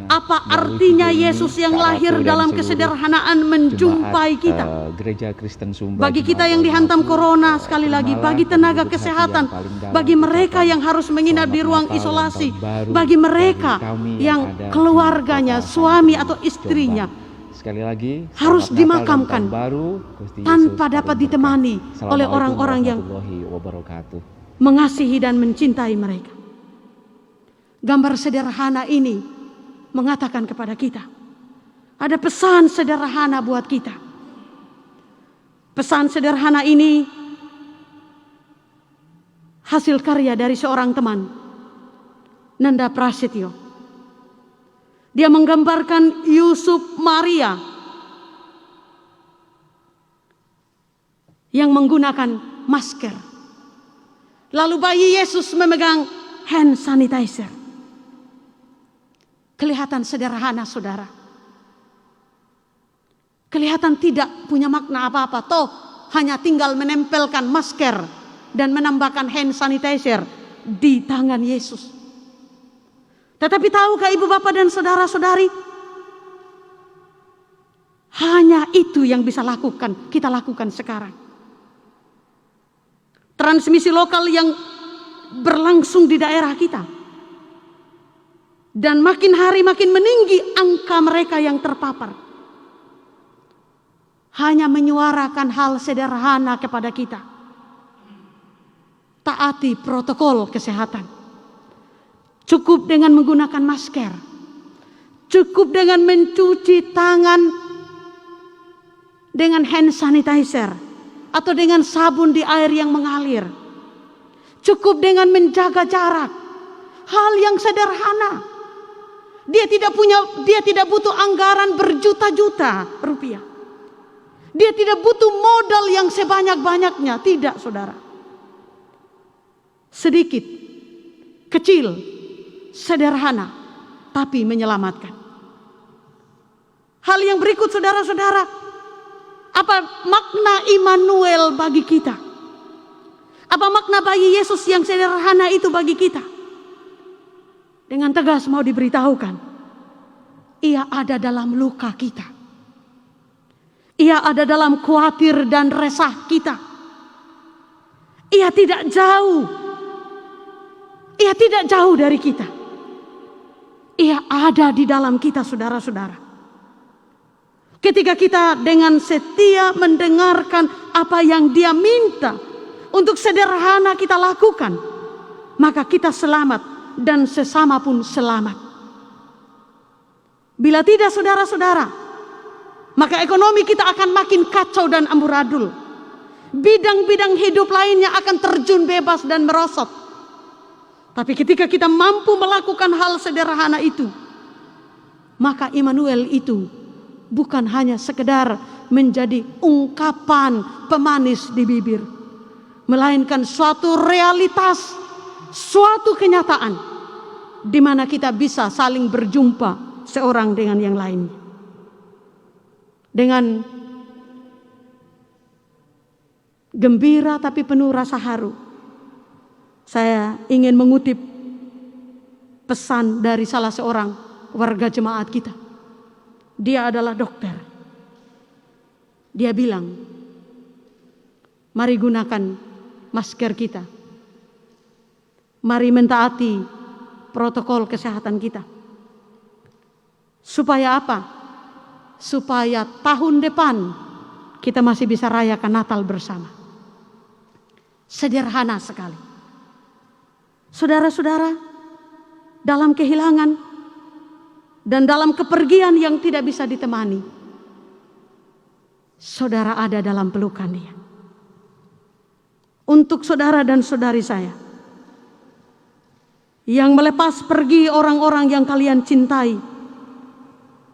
apa artinya Yesus yang lahir dalam kesederhanaan menjumpai kita. Gereja Kristen Sumba, bagi kita yang dihantam corona, sekali lagi, bagi tenaga kesehatan, bagi mereka yang harus menginap di ruang isolasi, bagi mereka yang keluarganya, suami atau istrinya, sekali lagi harus dimakamkan tanpa dapat ditemani oleh orang-orang yang mengasihi dan mencintai mereka. Gambar sederhana ini mengatakan kepada kita, ada pesan sederhana buat kita. Pesan sederhana ini hasil karya dari seorang teman, Nanda Prasetyo. Dia menggambarkan Yusuf Maria yang menggunakan masker. Lalu bayi Yesus memegang hand sanitizer. Kelihatan sederhana, saudara. Kelihatan tidak punya makna apa-apa. Toh hanya tinggal menempelkan masker dan menambahkan hand sanitizer di tangan Yesus. Tetapi tahukah ibu bapak dan saudara-saudari? Hanya itu yang bisa kita lakukan sekarang. Transmisi lokal yang berlangsung di daerah kita. Dan makin hari makin meninggi angka mereka yang terpapar. Hanya menyuarakan hal sederhana kepada kita. Taati protokol kesehatan. Cukup dengan menggunakan masker. Cukup dengan mencuci tangan dengan hand sanitizer. Atau dengan sabun di air yang mengalir. Cukup dengan menjaga jarak. Hal yang sederhana. Dia tidak butuh anggaran berjuta-juta rupiah. Dia tidak butuh modal yang sebanyak-banyaknya. Tidak, saudara. Sedikit, kecil, sederhana, tapi menyelamatkan. Hal yang berikut, saudara-saudara. Apa makna Immanuel bagi kita? Apa makna bayi Yesus yang sederhana itu bagi kita? Dengan tegas mau diberitahukan, ia ada dalam luka kita. Ia ada dalam khawatir dan resah kita. Ia tidak jauh. Ia tidak jauh dari kita. Ia ada di dalam kita, saudara-saudara. Ketika kita dengan setia mendengarkan apa yang Dia minta untuk sederhana kita lakukan, maka kita selamat. Dan sesama pun selamat. Bila tidak, saudara-saudara, maka ekonomi kita akan makin kacau dan amburadul. Bidang-bidang hidup lainnya akan terjun bebas dan merosot. Tapi ketika kita mampu melakukan hal sederhana itu, maka Immanuel itu bukan hanya sekedar menjadi ungkapan pemanis di bibir, melainkan suatu realitas, suatu kenyataan di mana kita bisa saling berjumpa seorang dengan yang lainnya. Dengan gembira tapi penuh rasa haru, saya ingin mengutip pesan dari salah seorang warga jemaat kita. Dia adalah dokter. Dia bilang, mari gunakan masker kita. Mari mentaati protokol kesehatan kita. Supaya apa? Supaya tahun depan kita masih bisa rayakan Natal bersama. Sederhana sekali. Saudara-saudara, dalam kehilangan dan dalam kepergian yang tidak bisa ditemani, saudara ada dalam pelukan Dia. Untuk saudara dan saudari saya yang melepas pergi orang-orang yang kalian cintai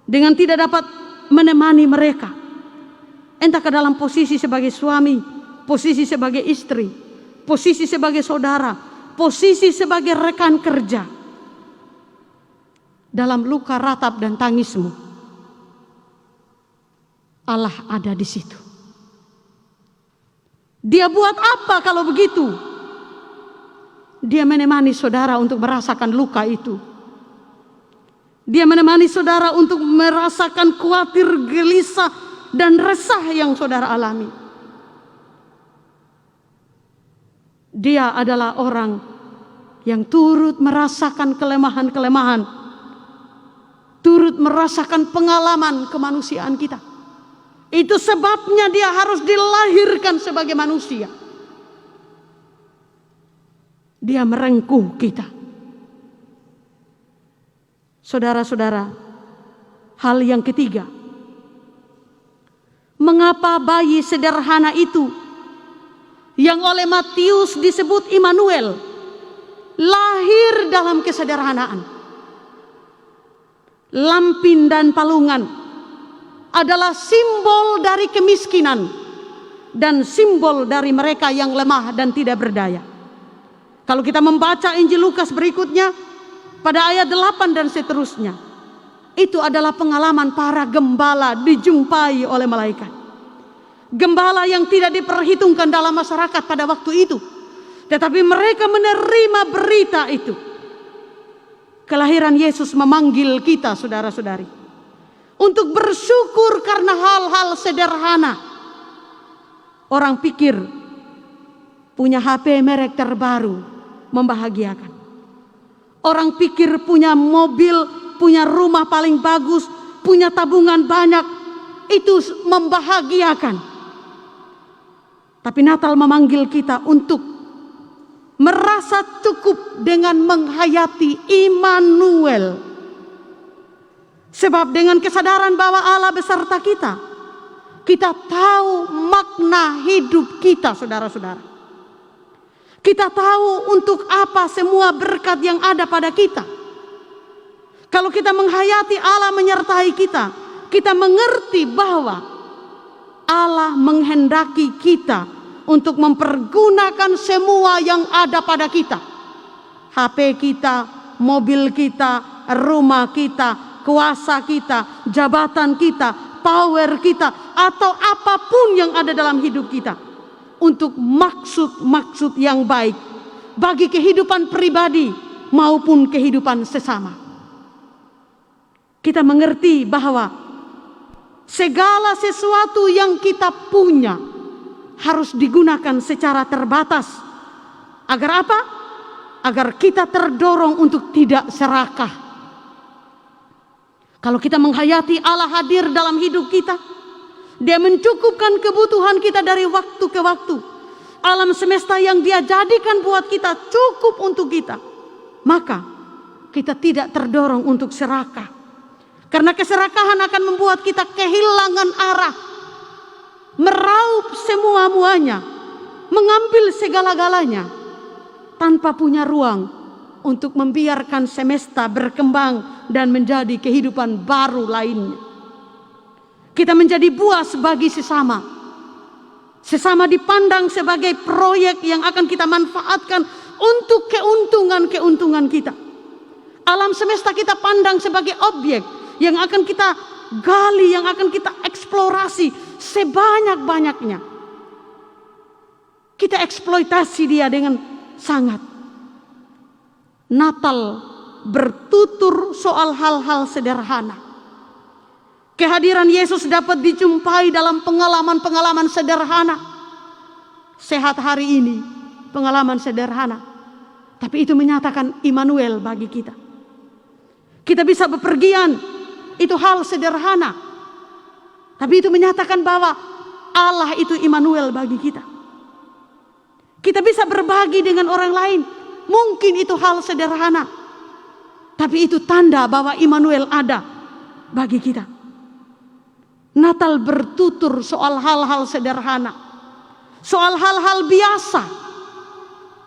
dengan tidak dapat menemani mereka, entah ke dalam posisi sebagai suami, posisi sebagai istri, posisi sebagai saudara, posisi sebagai rekan kerja, dalam luka ratap dan tangismu, Allah ada di situ. Dia buat apa kalau begitu? Dia menemani saudara untuk merasakan luka itu. Dia menemani saudara untuk merasakan khawatir, gelisah, dan resah yang saudara alami. Dia adalah orang yang turut merasakan kelemahan-kelemahan, turut merasakan pengalaman kemanusiaan kita. Itu sebabnya dia harus dilahirkan sebagai manusia. Dia merengkuh kita. Saudara-saudara, hal yang ketiga, mengapa bayi sederhana itu yang oleh Matius disebut Immanuel lahir dalam kesederhanaan? Lampin dan palungan adalah simbol dari kemiskinan dan simbol dari mereka yang lemah dan tidak berdaya. Kalau kita membaca Injil Lukas berikutnya pada ayat 8 dan seterusnya, itu adalah pengalaman para gembala dijumpai oleh malaikat. Gembala yang tidak diperhitungkan dalam masyarakat pada waktu itu, tetapi mereka menerima berita itu. Kelahiran Yesus memanggil kita, saudara-saudari, untuk bersyukur karena hal-hal sederhana. Orang pikir punya HP merek terbaru membahagiakan. Orang pikir punya mobil, punya rumah paling bagus, punya tabungan banyak, itu membahagiakan. Tapi Natal memanggil kita untuk merasa cukup dengan menghayati Immanuel. Sebab dengan kesadaran bahwa Allah beserta kita, kita tahu makna hidup kita, saudara-saudara. Kita tahu untuk apa semua berkat yang ada pada kita. Kalau kita menghayati Allah menyertai kita, kita mengerti bahwa Allah menghendaki kita untuk mempergunakan semua yang ada pada kita. HP kita, mobil kita, rumah kita, kuasa kita, jabatan kita, power kita, atau apapun yang ada dalam hidup kita, untuk maksud-maksud yang baik bagi kehidupan pribadi maupun kehidupan sesama. Kita mengerti bahwa segala sesuatu yang kita punya harus digunakan secara terbatas. Agar apa? Agar kita terdorong untuk tidak serakah. Kalau kita menghayati Allah hadir dalam hidup kita, Dia mencukupkan kebutuhan kita dari waktu ke waktu. Alam semesta yang Dia jadikan buat kita cukup untuk kita. Maka kita tidak terdorong untuk serakah. Karena keserakahan akan membuat kita kehilangan arah, meraup semua-muanya, mengambil segala-galanya, tanpa punya ruang untuk membiarkan semesta berkembang dan menjadi kehidupan baru lainnya. Kita menjadi buas bagi sesama. Sesama dipandang sebagai proyek yang akan kita manfaatkan untuk keuntungan-keuntungan kita. Alam semesta kita pandang sebagai objek yang akan kita gali, yang akan kita eksplorasi sebanyak-banyaknya. Kita eksploitasi dia dengan sangat. Natal bertutur soal hal-hal sederhana. Kehadiran Yesus dapat dijumpai dalam pengalaman-pengalaman sederhana. Sehat hari ini, pengalaman sederhana. Tapi itu menyatakan Immanuel bagi kita. Kita bisa bepergian, itu hal sederhana. Tapi itu menyatakan bahwa Allah itu Immanuel bagi kita. Kita bisa berbagi dengan orang lain, mungkin itu hal sederhana. Tapi itu tanda bahwa Immanuel ada bagi kita. Natal bertutur soal hal-hal sederhana, soal hal-hal biasa.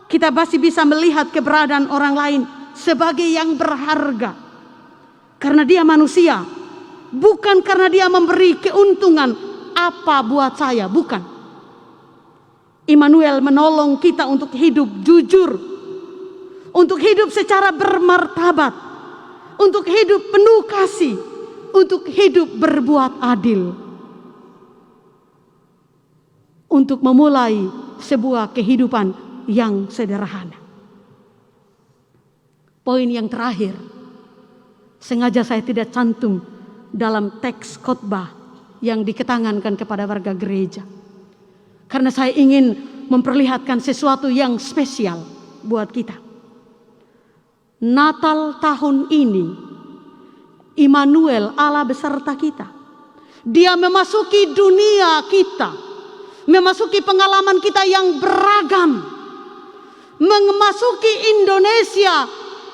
Kita masih bisa melihat keberadaan orang lain sebagai yang berharga. Karena dia manusia, bukan karena dia memberi keuntungan apa buat saya, bukan. Immanuel menolong kita untuk hidup jujur, untuk hidup secara bermartabat, untuk hidup penuh kasih, untuk hidup berbuat adil, untuk memulai sebuah kehidupan yang sederhana. Poin yang terakhir, sengaja saya tidak cantum dalam teks khotbah yang diketangankan kepada warga gereja. Karena saya ingin memperlihatkan sesuatu yang spesial buat kita. Natal tahun ini, Immanuel, Allah beserta kita. Dia memasuki dunia kita, memasuki pengalaman kita yang beragam, memasuki Indonesia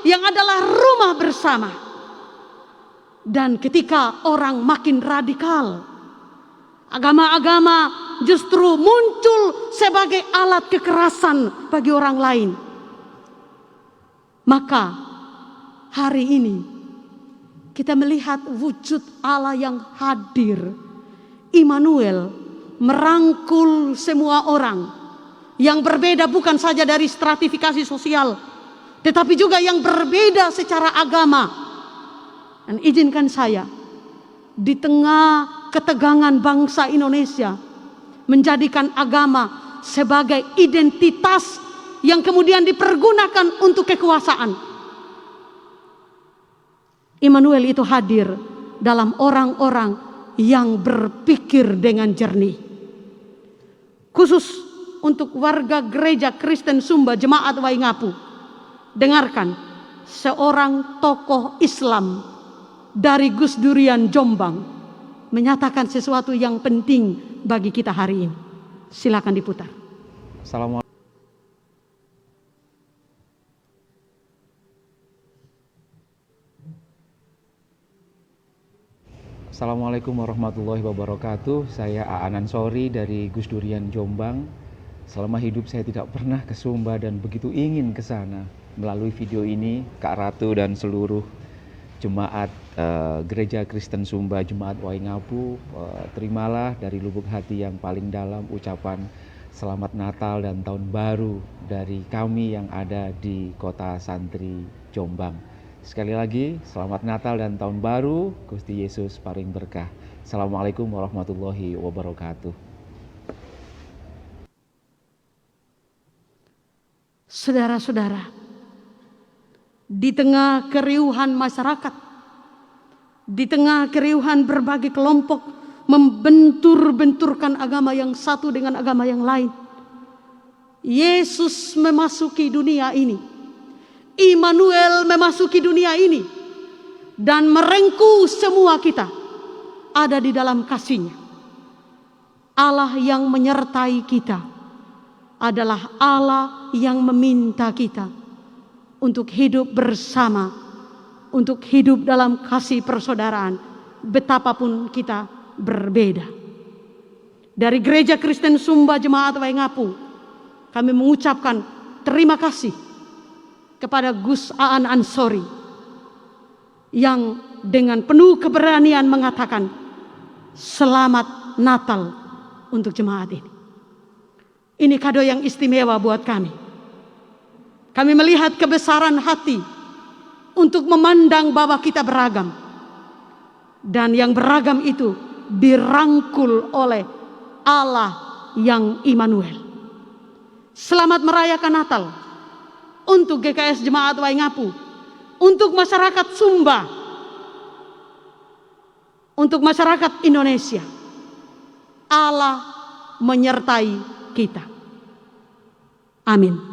yang adalah rumah bersama. Dan ketika orang makin radikal, agama-agama justru muncul sebagai alat kekerasan bagi orang lain. Maka hari ini kita melihat wujud Allah yang hadir. Immanuel merangkul semua orang yang berbeda, bukan saja dari stratifikasi sosial, tetapi juga yang berbeda secara agama. Dan izinkan saya, di tengah ketegangan bangsa Indonesia, menjadikan agama sebagai identitas yang kemudian dipergunakan untuk kekuasaan. Immanuel itu hadir dalam orang-orang yang berpikir dengan jernih. Khusus untuk warga gereja Kristen Sumba Jemaat Waingapu, dengarkan seorang tokoh Islam dari Gus Durian Jombang menyatakan sesuatu yang penting bagi kita hari ini. Silakan diputar. Assalamualaikum warahmatullahi wabarakatuh. Saya Aan Ansori dari Gus Durian Jombang. Selama hidup saya tidak pernah ke Sumba dan begitu ingin ke sana. Melalui video ini, Kak Ratu dan seluruh jemaat Gereja Kristen Sumba Jemaat Waingapu, terimalah dari lubuk hati yang paling dalam ucapan Selamat Natal dan Tahun Baru dari kami yang ada di Kota Santri Jombang. Sekali lagi, Selamat Natal dan Tahun Baru, Gusti Yesus paring berkah. Assalamualaikum warahmatullahi wabarakatuh. Saudara-saudara, di tengah keriuhan masyarakat, di tengah keriuhan berbagai kelompok membentur-benturkan agama yang satu dengan agama yang lain, Yesus memasuki dunia ini. Immanuel memasuki dunia ini dan merengkuh semua kita ada di dalam kasih-Nya. Allah yang menyertai kita adalah Allah yang meminta kita untuk hidup bersama, untuk hidup dalam kasih persaudaraan, betapapun kita berbeda. Dari Gereja Kristen Sumba Jemaat Waingapu, kami mengucapkan terima kasih kepada Gus Aan Ansori yang dengan penuh keberanian mengatakan Selamat Natal untuk jemaat ini. Ini kado yang istimewa buat kami. Kami melihat kebesaran hati untuk memandang bahwa kita beragam. Dan yang beragam itu dirangkul oleh Allah yang Immanuel. Selamat merayakan Natal untuk GKS Jemaat Waingapu, untuk masyarakat Sumba, untuk masyarakat Indonesia. Allah menyertai kita. Amin.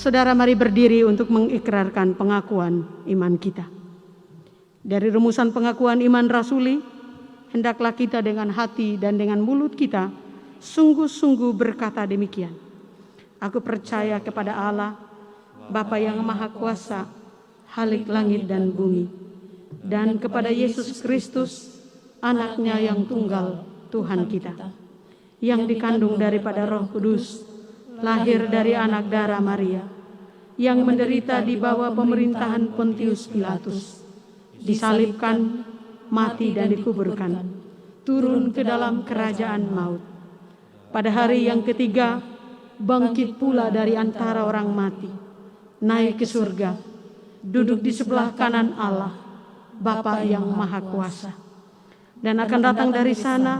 Saudara, mari berdiri untuk mengikrarkan pengakuan iman kita. Dari rumusan pengakuan iman rasuli, hendaklah kita dengan hati dan dengan mulut kita sungguh-sungguh berkata demikian. Aku percaya kepada Allah, Bapa yang Maha Kuasa, Khalik langit dan bumi, dan kepada Yesus Kristus, Anaknya yang tunggal, Tuhan kita, yang dikandung daripada Roh Kudus, lahir dari anak darah Maria, yang menderita di bawah pemerintahan Pontius Pilatus, disalibkan, mati dan dikuburkan, turun ke dalam kerajaan maut. Pada hari yang ketiga, bangkit pula dari antara orang mati, naik ke surga, duduk di sebelah kanan Allah, Bapa yang Maha Kuasa, dan akan datang dari sana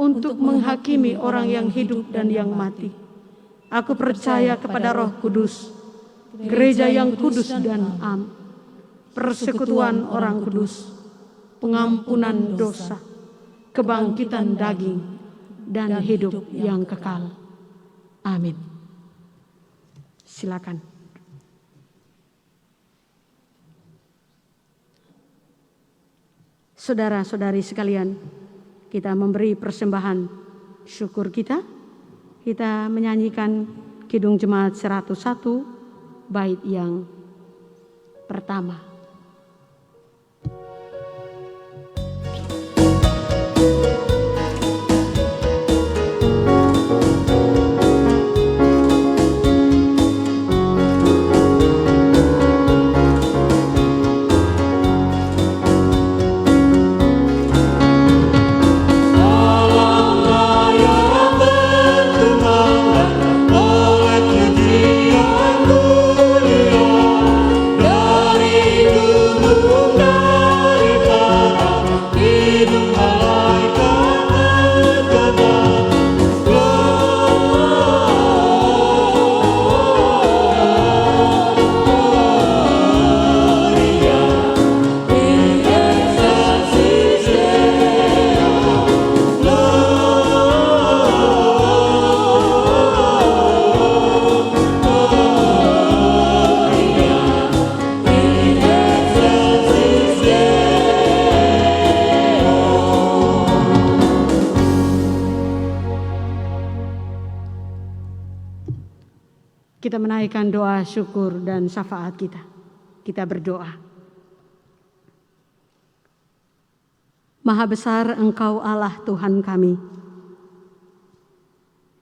untuk menghakimi orang yang hidup dan yang mati. Aku percaya kepada Roh Kudus, gereja yang kudus dan am, persekutuan orang kudus, pengampunan dosa, kebangkitan daging, dan hidup yang kekal. Amin. Silakan. Saudara-saudari sekalian, kita memberi persembahan syukur kita. Kita menyanyikan Kidung Jemaat 101, bait yang pertama. Dari Kita menaikkan doa syukur dan syafaat kita. Kita berdoa. Maha besar Engkau Allah Tuhan kami,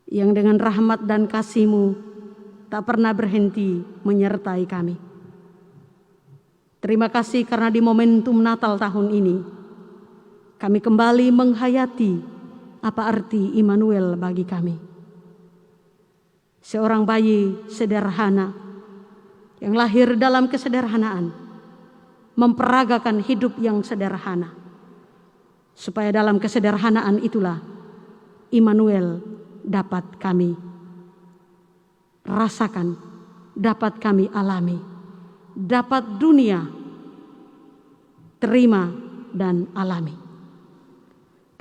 yang dengan rahmat dan kasih-Mu tak pernah berhenti menyertai kami. Terima kasih karena di momentum Natal tahun ini, kami kembali menghayati apa arti Immanuel bagi kami. Seorang bayi sederhana yang lahir dalam kesederhanaan, memperagakan hidup yang sederhana, supaya dalam kesederhanaan itulah Immanuel dapat kami rasakan, dapat kami alami, dapat dunia terima dan alami.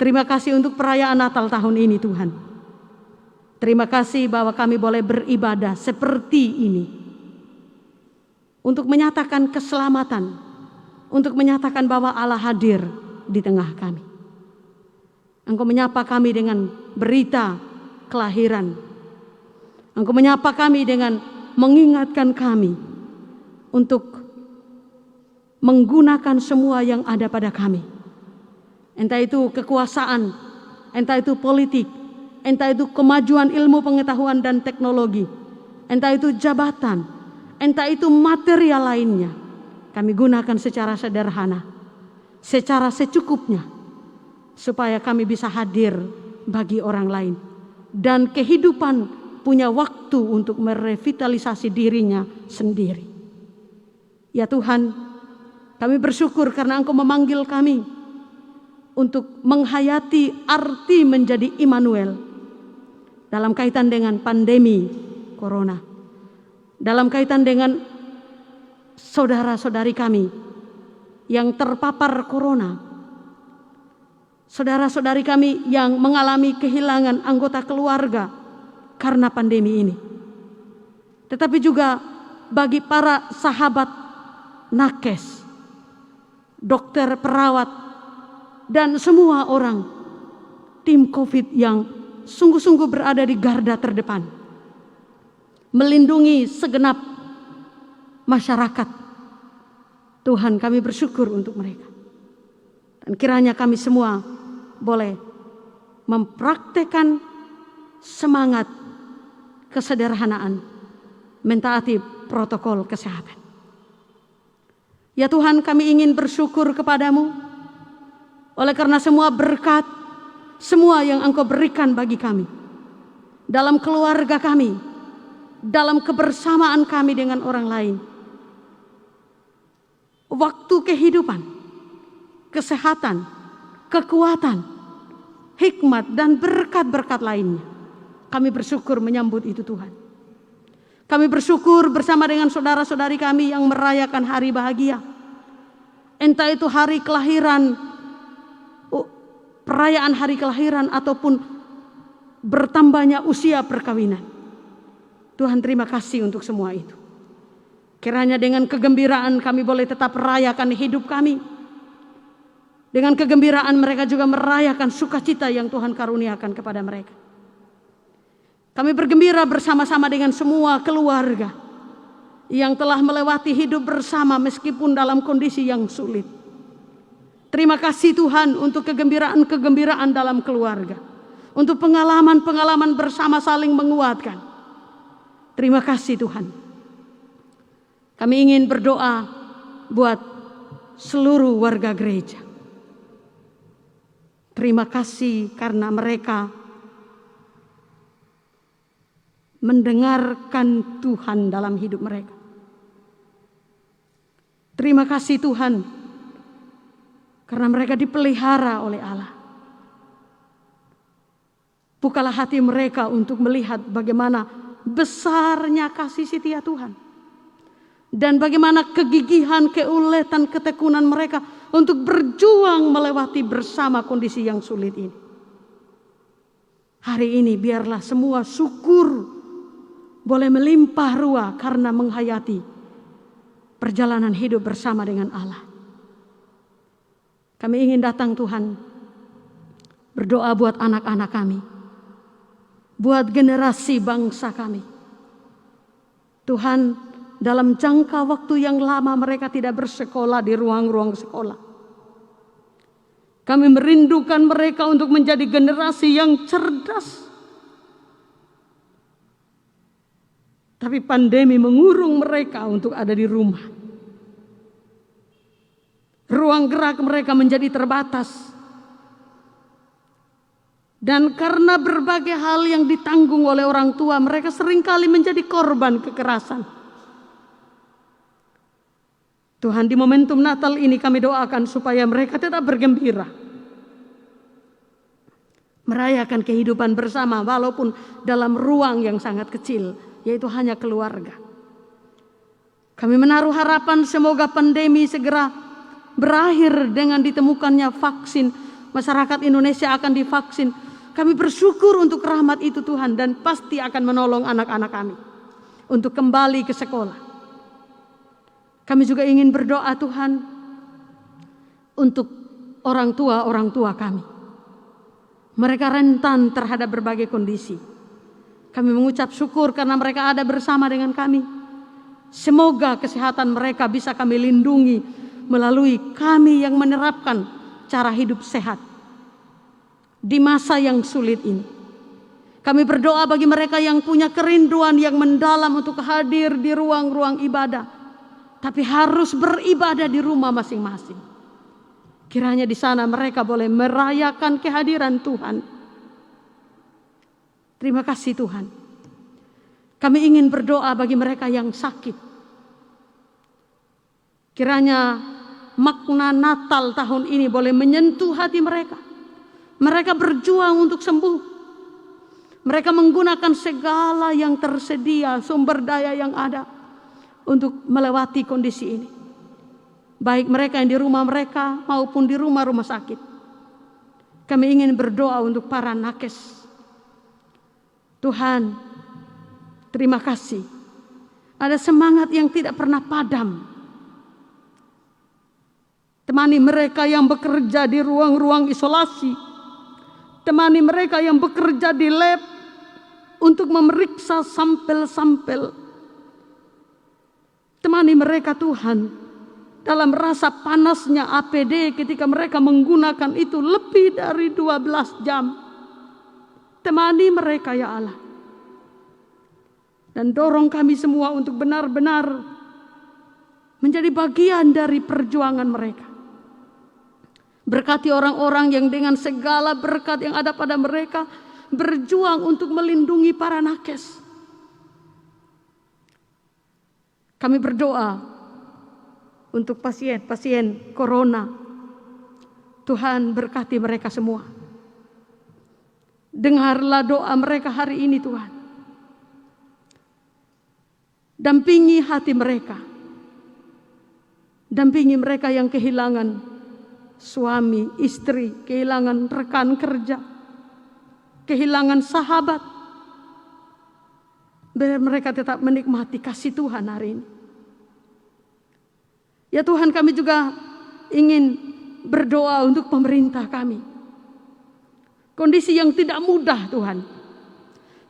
Terima kasih untuk perayaan Natal tahun ini Tuhan. Terima kasih bahwa kami boleh beribadah seperti ini. Untuk menyatakan keselamatan, untuk menyatakan bahwa Allah hadir di tengah kami. Engkau menyapa kami dengan berita kelahiran. Engkau menyapa kami dengan mengingatkan kami untuk menggunakan semua yang ada pada kami. Entah itu kekuasaan, entah itu politik, entah itu kemajuan ilmu pengetahuan dan teknologi, entah itu jabatan, entah itu material lainnya. Kami gunakan secara sederhana, secara secukupnya, supaya kami bisa hadir bagi orang lain. Dan kehidupan punya waktu untuk merevitalisasi dirinya sendiri. Ya Tuhan, kami bersyukur karena Engkau memanggil kami untuk menghayati arti menjadi Immanuel dalam kaitan dengan pandemi corona, dalam kaitan dengan saudara-saudari kami yang terpapar corona, saudara-saudari kami yang mengalami kehilangan anggota keluarga karena pandemi ini. Tetapi juga bagi para sahabat nakes, dokter, perawat, dan semua orang tim COVID yang sungguh-sungguh berada di garda terdepan, melindungi segenap masyarakat. Tuhan, kami bersyukur untuk mereka. Dan kiranya kami semua boleh mempraktekkan semangat kesederhanaan, mentaati protokol kesehatan. Ya Tuhan, kami ingin bersyukur kepadamu oleh karena semua berkat, semua yang Engkau berikan bagi kami, dalam keluarga kami, dalam kebersamaan kami dengan orang lain. Waktu kehidupan, kesehatan, kekuatan, hikmat, dan berkat-berkat lainnya. Kami bersyukur menyambut itu Tuhan. Kami bersyukur bersama dengan saudara-saudari kami yang merayakan hari bahagia. Entah itu hari kelahiran, perayaan hari kelahiran, ataupun bertambahnya usia perkawinan. Tuhan, terima kasih untuk semua itu. Kiranya dengan kegembiraan kami boleh tetap merayakan hidup kami. Dengan kegembiraan mereka juga merayakan sukacita yang Tuhan karuniakan kepada mereka. Kami bergembira bersama-sama dengan semua keluarga yang telah melewati hidup bersama meskipun dalam kondisi yang sulit. Terima kasih Tuhan untuk kegembiraan-kegembiraan dalam keluarga. Untuk pengalaman-pengalaman bersama saling menguatkan. Terima kasih Tuhan. Kami ingin berdoa buat seluruh warga gereja. Terima kasih karena mereka mendengarkan Tuhan dalam hidup mereka. Terima kasih Tuhan karena mereka dipelihara oleh Allah. Bukalah hati mereka untuk melihat bagaimana besarnya kasih setia Tuhan. Dan bagaimana kegigihan, keuletan, ketekunan mereka untuk berjuang melewati bersama kondisi yang sulit ini. Hari ini biarlah semua syukur boleh melimpah ruah karena menghayati perjalanan hidup bersama dengan Allah. Kami ingin datang Tuhan, berdoa buat anak-anak kami, buat generasi bangsa kami. Tuhan, dalam jangka waktu yang lama mereka tidak bersekolah di ruang-ruang sekolah. Kami merindukan mereka untuk menjadi generasi yang cerdas. Tapi pandemi mengurung mereka untuk ada di rumah. Ruang gerak mereka menjadi terbatas. Dan karena berbagai hal yang ditanggung oleh orang tua, mereka seringkali menjadi korban kekerasan. Tuhan, di momentum Natal ini kami doakan supaya mereka tetap bergembira. Merayakan kehidupan bersama walaupun dalam ruang yang sangat kecil, yaitu hanya keluarga. Kami menaruh harapan semoga pandemi segera berakhir dengan ditemukannya vaksin. Masyarakat Indonesia akan divaksin. Kami bersyukur untuk rahmat itu Tuhan, dan pasti akan menolong anak-anak kami untuk kembali ke sekolah. Kami juga ingin berdoa Tuhan untuk orang tua kami. Mereka rentan terhadap berbagai kondisi. Kami mengucap syukur karena mereka ada bersama dengan kami. Semoga kesehatan mereka bisa kami lindungi melalui kami yang menerapkan cara hidup sehat di masa yang sulit ini. Kami berdoa bagi mereka yang punya kerinduan yang mendalam untuk hadir di ruang-ruang ibadah, tapi harus beribadah di rumah masing-masing. Kiranya di sana mereka boleh merayakan kehadiran Tuhan. Terima kasih Tuhan. Kami ingin berdoa bagi mereka yang sakit. Kiranya makna Natal tahun ini boleh menyentuh hati mereka. Mereka berjuang untuk sembuh. Mereka menggunakan segala yang tersedia, sumber daya yang ada untuk melewati kondisi ini. Baik mereka yang di rumah mereka maupun di rumah-rumah sakit. Kami ingin berdoa untuk para nakes. Tuhan, terima kasih. Ada semangat yang tidak pernah padam. Temani mereka yang bekerja di ruang-ruang isolasi. Temani mereka yang bekerja di lab untuk memeriksa sampel-sampel. Temani mereka Tuhan dalam rasa panasnya APD ketika mereka menggunakan itu lebih dari 12 jam. Temani mereka ya Allah. Dan dorong kami semua untuk benar-benar menjadi bagian dari perjuangan mereka. Berkati orang-orang yang dengan segala berkat yang ada pada mereka berjuang untuk melindungi para nakes. Kami berdoa untuk pasien-pasien corona. Tuhan berkati mereka semua. Dengarlah doa mereka hari ini Tuhan. Dampingi hati mereka. Dampingi mereka yang kehilangan suami, istri, kehilangan rekan kerja, kehilangan sahabat. Biar mereka tetap menikmati kasih Tuhan hari ini. Ya Tuhan, kami juga ingin berdoa untuk pemerintah kami. Kondisi yang tidak mudah Tuhan.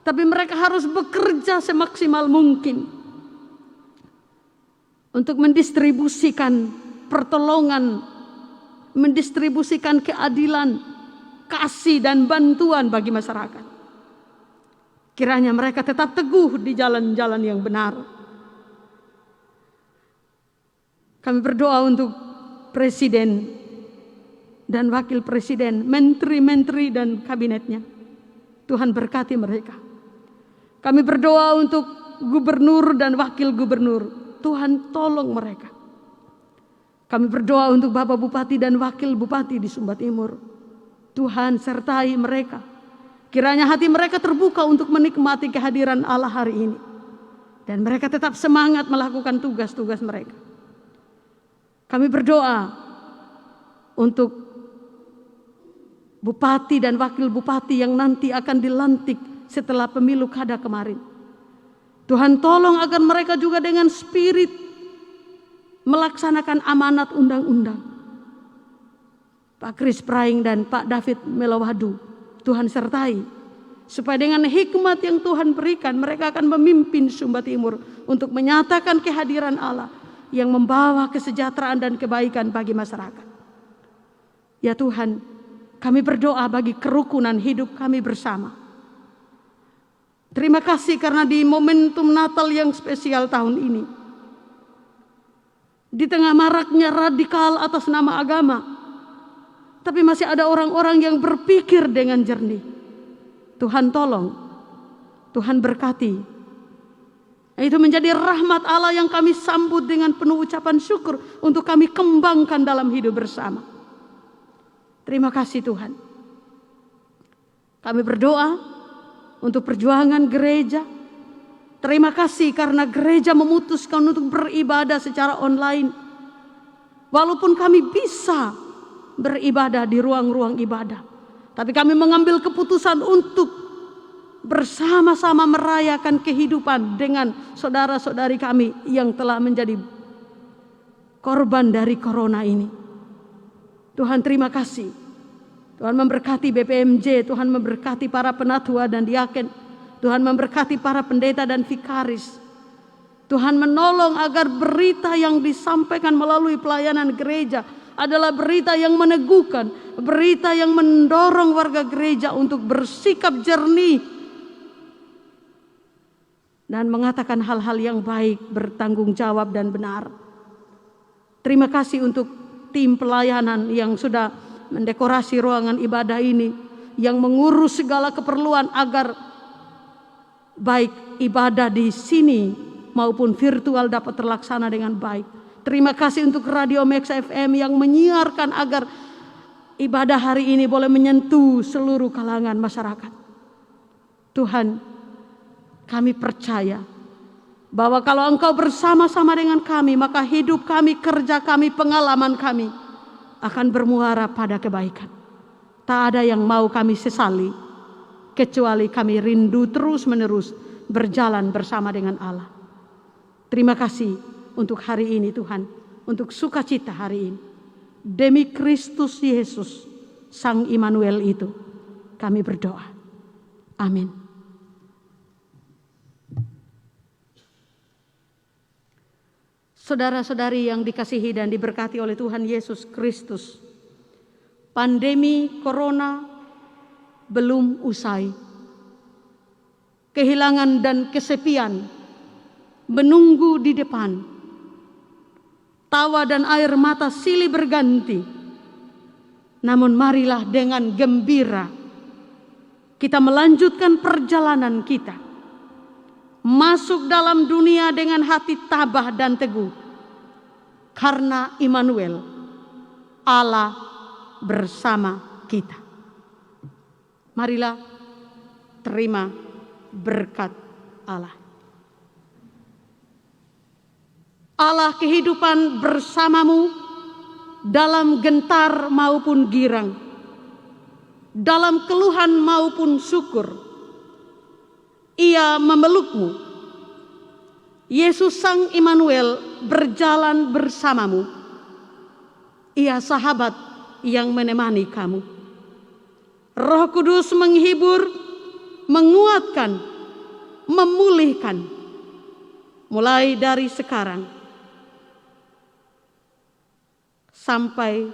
Tapi mereka harus bekerja semaksimal mungkin untuk mendistribusikan pertolongan, mendistribusikan keadilan, kasih dan bantuan bagi masyarakat. Kiranya mereka tetap teguh di jalan-jalan yang benar. Kami berdoa untuk presiden dan wakil presiden, menteri-menteri dan kabinetnya. Tuhan berkati mereka. Kami berdoa untuk gubernur dan wakil gubernur. Tuhan tolong mereka. Kami berdoa untuk Bapak Bupati dan Wakil Bupati di Sumba Timur. Tuhan sertai mereka. Kiranya hati mereka terbuka untuk menikmati kehadiran Allah hari ini. Dan mereka tetap semangat melakukan tugas-tugas mereka. Kami berdoa untuk Bupati dan Wakil Bupati yang nanti akan dilantik setelah pemilu kada kemarin. Tuhan tolong agar mereka juga dengan spirit melaksanakan amanat undang-undang. Pak Kris Praing dan Pak David Melawadu, Tuhan sertai. supaya dengan hikmat yang Tuhan berikan mereka akan memimpin Sumba Timur untuk menyatakan kehadiran Allah yang membawa kesejahteraan dan kebaikan bagi masyarakat. Ya Tuhan, kami berdoa bagi kerukunan hidup kami bersama. Terima kasih karena di momentum Natal yang spesial tahun ini, di tengah maraknya radikal atas nama agama, tapi masih ada orang-orang yang berpikir dengan jernih. Tuhan tolong, Tuhan berkati. Itu menjadi rahmat Allah yang kami sambut dengan penuh ucapan syukur untuk kami kembangkan dalam hidup bersama. Terima kasih Tuhan. Kami berdoa untuk perjuangan gereja. Terima kasih karena gereja memutuskan untuk beribadah secara online. Walaupun kami bisa beribadah di ruang-ruang ibadah, tapi kami mengambil keputusan untuk bersama-sama merayakan kehidupan dengan saudara-saudari kami yang telah menjadi korban dari corona ini. Tuhan terima kasih. Tuhan memberkati BPMJ, Tuhan memberkati para penatua dan diaken, Tuhan memberkati para pendeta dan vikaris. Tuhan menolong agar berita yang disampaikan melalui pelayanan gereja adalah berita yang meneguhkan, berita yang mendorong warga gereja untuk bersikap jernih dan mengatakan hal-hal yang baik, bertanggung jawab dan benar. Terima kasih untuk tim pelayanan yang sudah mendekorasi ruangan ibadah ini, yang mengurus segala keperluan agar baik ibadah di sini maupun virtual dapat terlaksana dengan baik. Terima kasih untuk Radio Max FM yang menyiarkan agar ibadah hari ini boleh menyentuh seluruh kalangan masyarakat. Tuhan, kami percaya bahwa kalau Engkau bersama-sama dengan kami, maka hidup kami, kerja kami, pengalaman kami akan bermuara pada kebaikan. Tak ada yang mau kami sesali, kecuali kami rindu terus-menerus berjalan bersama dengan Allah. Terima kasih untuk hari ini Tuhan, untuk sukacita hari ini. Demi Kristus Yesus, Sang Immanuel itu, kami berdoa. Amin. Saudara-saudari yang dikasihi dan diberkati oleh Tuhan Yesus Kristus, pandemi corona belum usai. Kehilangan dan kesepian menunggu di depan. Tawa dan air mata silih berganti. Namun marilah dengan gembira kita melanjutkan perjalanan kita, masuk dalam dunia dengan hati tabah dan teguh, karena Immanuel, Allah bersama kita. Marilah terima berkat Allah. Allah kehidupan bersamamu dalam gentar maupun girang, dalam keluhan maupun syukur. Ia memelukmu. Yesus Sang Immanuel berjalan bersamamu. Ia sahabat yang menemani kamu. Roh Kudus menghibur, menguatkan, memulihkan. Mulai dari sekarang sampai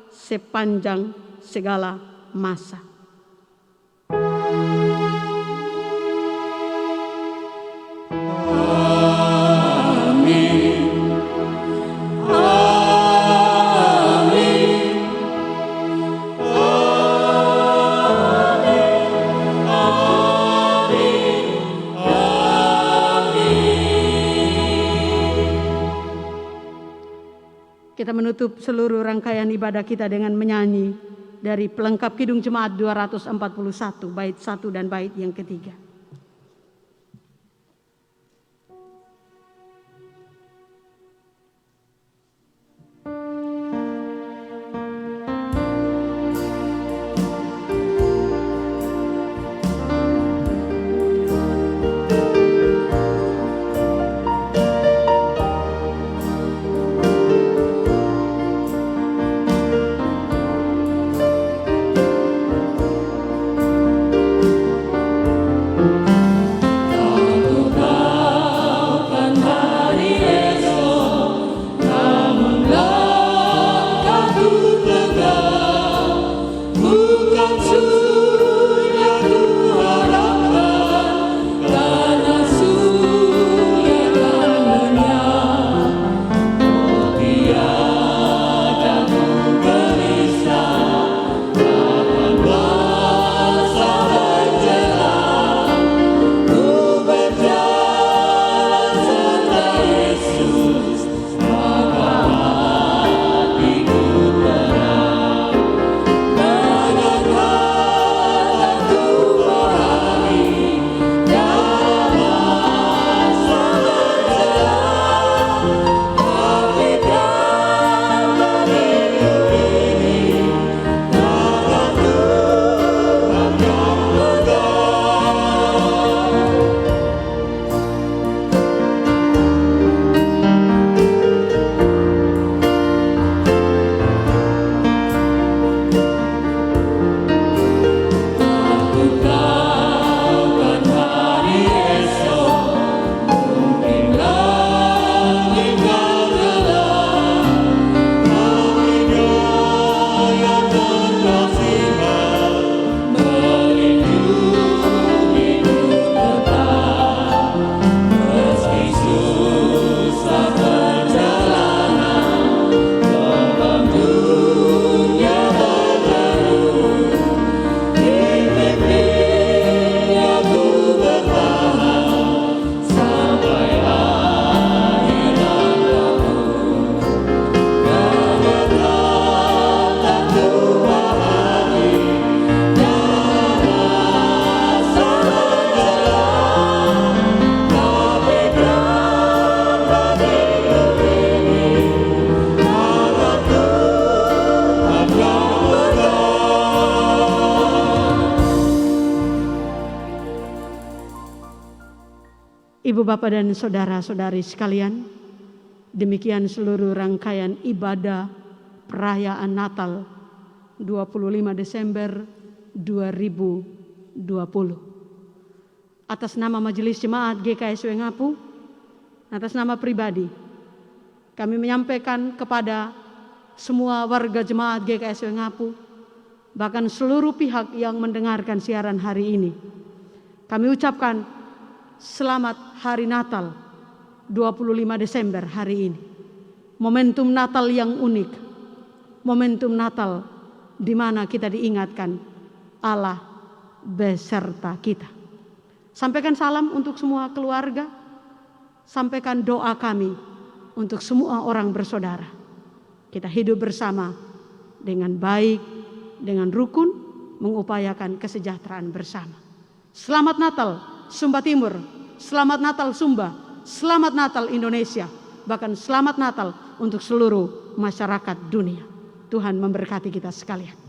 sepanjang segala masa. Kita menutup seluruh rangkaian ibadah kita dengan menyanyi dari pelengkap Kidung Jemaat 241, bait 1 dan bait yang ketiga. Bapak dan saudara-saudari sekalian, demikian seluruh rangkaian ibadah perayaan Natal 25 Desember 2020. Atas nama Majelis Jemaat GKSW Ngapu, atas nama pribadi, kami menyampaikan kepada semua warga jemaat GKSW Ngapu, bahkan seluruh pihak yang mendengarkan siaran hari ini, kami ucapkan selamat Hari Natal 25 Desember hari ini. Momentum Natal yang unik, momentum Natal di mana kita diingatkan Allah beserta kita. Sampaikan salam untuk semua keluarga, sampaikan doa kami untuk semua orang bersaudara. Kita hidup bersama dengan baik, dengan rukun, mengupayakan kesejahteraan bersama. Selamat Natal Sumba Timur, selamat Natal Sumba, selamat Natal Indonesia, bahkan selamat Natal untuk seluruh masyarakat dunia. Tuhan memberkati kita sekalian.